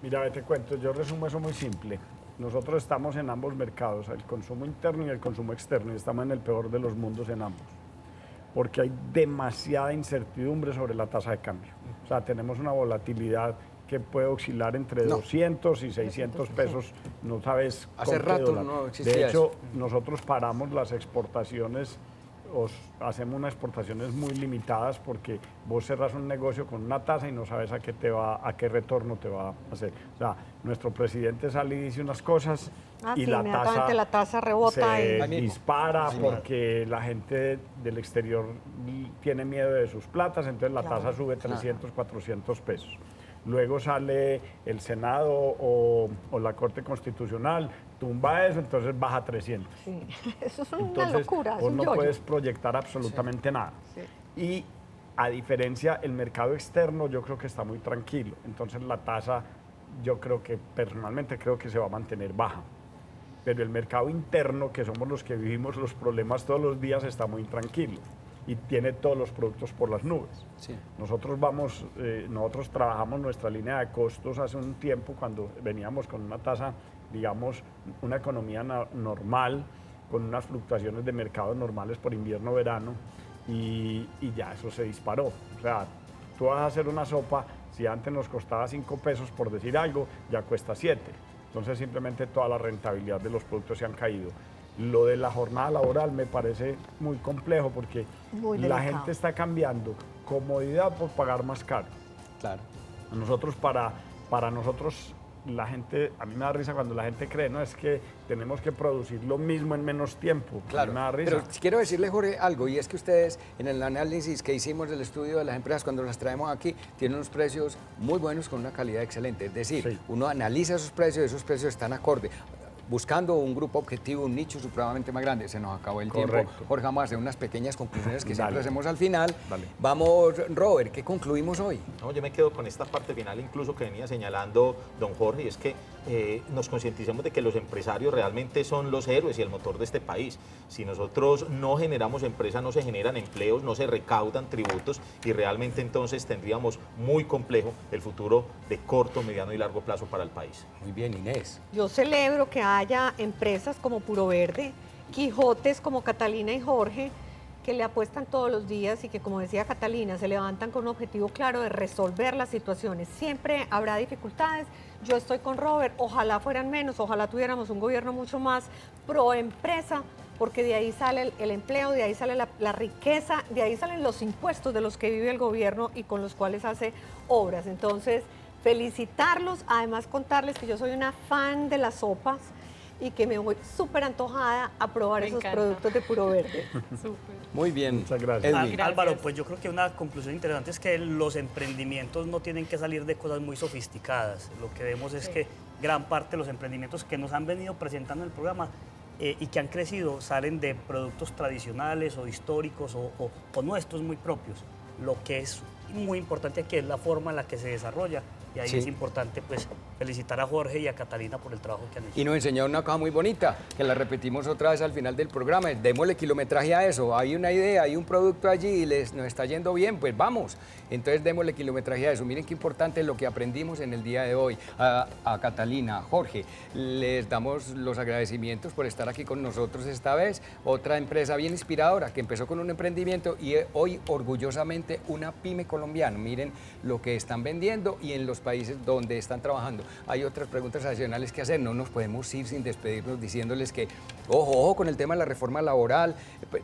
Mira, te cuento, yo resumo eso muy simple. Nosotros estamos en ambos mercados, el consumo interno y el consumo externo, y estamos en el peor de los mundos en ambos, porque hay demasiada incertidumbre sobre la tasa de cambio. O sea, tenemos una volatilidad que puede oscilar entre 200 y 600 pesos, no sabes Hace con qué rato dólar. no existía De hecho, eso. nosotros paramos las exportaciones, hacemos unas exportaciones muy limitadas porque vos cerras un negocio con una tasa y no sabes a qué retorno te va a hacer. O sea, nuestro presidente sale y dice unas cosas y Sí, inmediatamente la tasa rebota. se Ahí mismo. dispara Sí, porque la gente del exterior tiene miedo de sus platas, entonces la Claro. tasa sube 300, 400 pesos. Luego sale el Senado o la Corte Constitucional, tumba eso, entonces baja 300. Sí. Eso es una Entonces, locura, es vos un no yoyo. puedes proyectar absolutamente nada. Sí. Y a diferencia, el mercado externo yo creo que está muy tranquilo. Entonces la tasa, yo creo que personalmente creo que se va a mantener baja. Pero el mercado interno, que somos los que vivimos los problemas todos los días, está muy tranquilo y tiene todos los productos por las nubes. sí. Nosotros trabajamos nuestra línea de costos hace un tiempo cuando veníamos con una tasa, digamos, una economía normal, con unas fluctuaciones de mercado normales por invierno-verano y ya eso se disparó. O sea, Tú vas a hacer una sopa, si antes nos costaba 5 pesos por decir algo, ya cuesta 7. Entonces simplemente toda la rentabilidad de los productos se han caído. Lo de la jornada laboral me parece muy complejo porque Muy la delicado. gente está cambiando comodidad por pagar más caro. Claro. Nosotros para nosotros, la gente, a mí me da risa cuando la gente cree, no, es que tenemos que producir lo mismo en menos tiempo. A Claro, mí me da risa. pero quiero decirle, Jorge, algo, y es que ustedes en el análisis que hicimos del estudio de las empresas, cuando las traemos aquí, tienen unos precios muy buenos con una calidad excelente. Es decir, Sí. uno analiza esos precios están acorde. Buscando un grupo objetivo, un nicho supremamente más grande. Se nos acabó el Correcto. tiempo. Jorge, vamos a hacer unas pequeñas conclusiones que siempre Dale. hacemos al final. Dale. Vamos, Robert, ¿qué concluimos hoy? No, yo me quedo con esta parte final incluso que venía señalando don Jorge, y es que nos concienticemos de que los empresarios realmente son los héroes y el motor de este país. Si nosotros no generamos empresas, no se generan empleos, no se recaudan tributos y realmente entonces tendríamos muy complejo el futuro de corto, mediano y largo plazo para el país. Muy bien, Inés. Yo celebro que haya empresas como Puro Verde, Quijotes como Catalina y Jorge, que le apuestan todos los días y que, como decía Catalina, se levantan con un objetivo claro de resolver las situaciones. Siempre habrá dificultades. Yo estoy con Robert, ojalá fueran menos, ojalá tuviéramos un gobierno mucho más pro empresa, porque de ahí sale el empleo, de ahí sale la riqueza, de ahí salen los impuestos de los que vive el gobierno y con los cuales hace obras. Entonces, felicitarlos, además contarles que yo soy una fan de las sopas y que me voy súper antojada a probar Me esos encanta. productos de Puro Verde. Súper. Muy bien. Muchas gracias. Edwin. Gracias. Álvaro, pues yo creo que una conclusión interesante es que los emprendimientos no tienen que salir de cosas muy sofisticadas. Lo que vemos es Sí. que gran parte de los emprendimientos que nos han venido presentando en el programa y que han crecido salen de productos tradicionales o históricos o nuestros muy propios. Lo que es muy importante aquí es la forma en la que se desarrolla y ahí Sí. es importante pues felicitar a Jorge y a Catalina por el trabajo que han hecho. Y nos enseñó una cosa muy bonita, que la repetimos otra vez al final del programa. Démosle kilometraje a eso. Hay una idea, hay un producto allí y nos está yendo bien, pues vamos. Entonces démosle kilometraje a eso. Miren qué importante es lo que aprendimos en el día de hoy. A Catalina, a Jorge, les damos los agradecimientos por estar aquí con nosotros esta vez. Otra empresa bien inspiradora que empezó con un emprendimiento y hoy orgullosamente una pyme colombiana. Miren lo que están vendiendo y en los países donde están trabajando. Hay otras preguntas adicionales que hacer. No nos podemos ir sin despedirnos diciéndoles que, ojo con el tema de la reforma laboral,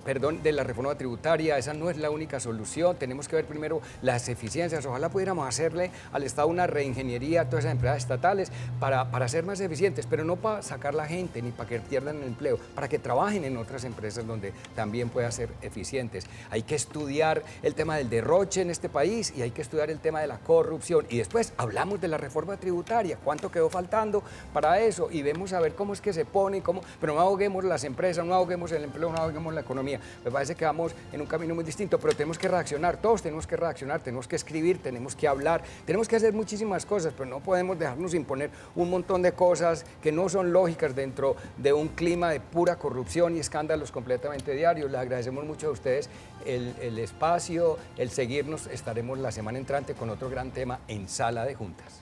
perdón, de la reforma tributaria. Esa no es la única solución. Tenemos que ver primero las eficiencias. Ojalá pudiéramos hacerle al Estado una reingeniería a todas esas empresas estatales para ser más eficientes, pero no para sacar la gente ni para que pierdan el empleo, para que trabajen en otras empresas donde también puedan ser eficientes. Hay que estudiar el tema del derroche en este país y hay que estudiar el tema de la corrupción. Y después hablamos de la reforma tributaria, cuánto quedó faltando para eso y vemos a ver cómo es que se pone, pero no ahoguemos las empresas, no ahoguemos el empleo, no ahoguemos la economía. Me parece que vamos en un camino muy distinto, pero tenemos que reaccionar, todos tenemos que reaccionar, tenemos que escribir, tenemos que hablar, tenemos que hacer muchísimas cosas, pero no podemos dejarnos imponer un montón de cosas que no son lógicas dentro de un clima de pura corrupción y escándalos completamente diarios. Les agradecemos mucho a ustedes el espacio, el seguirnos. Estaremos la semana entrante con otro gran tema en Sala de Juntas.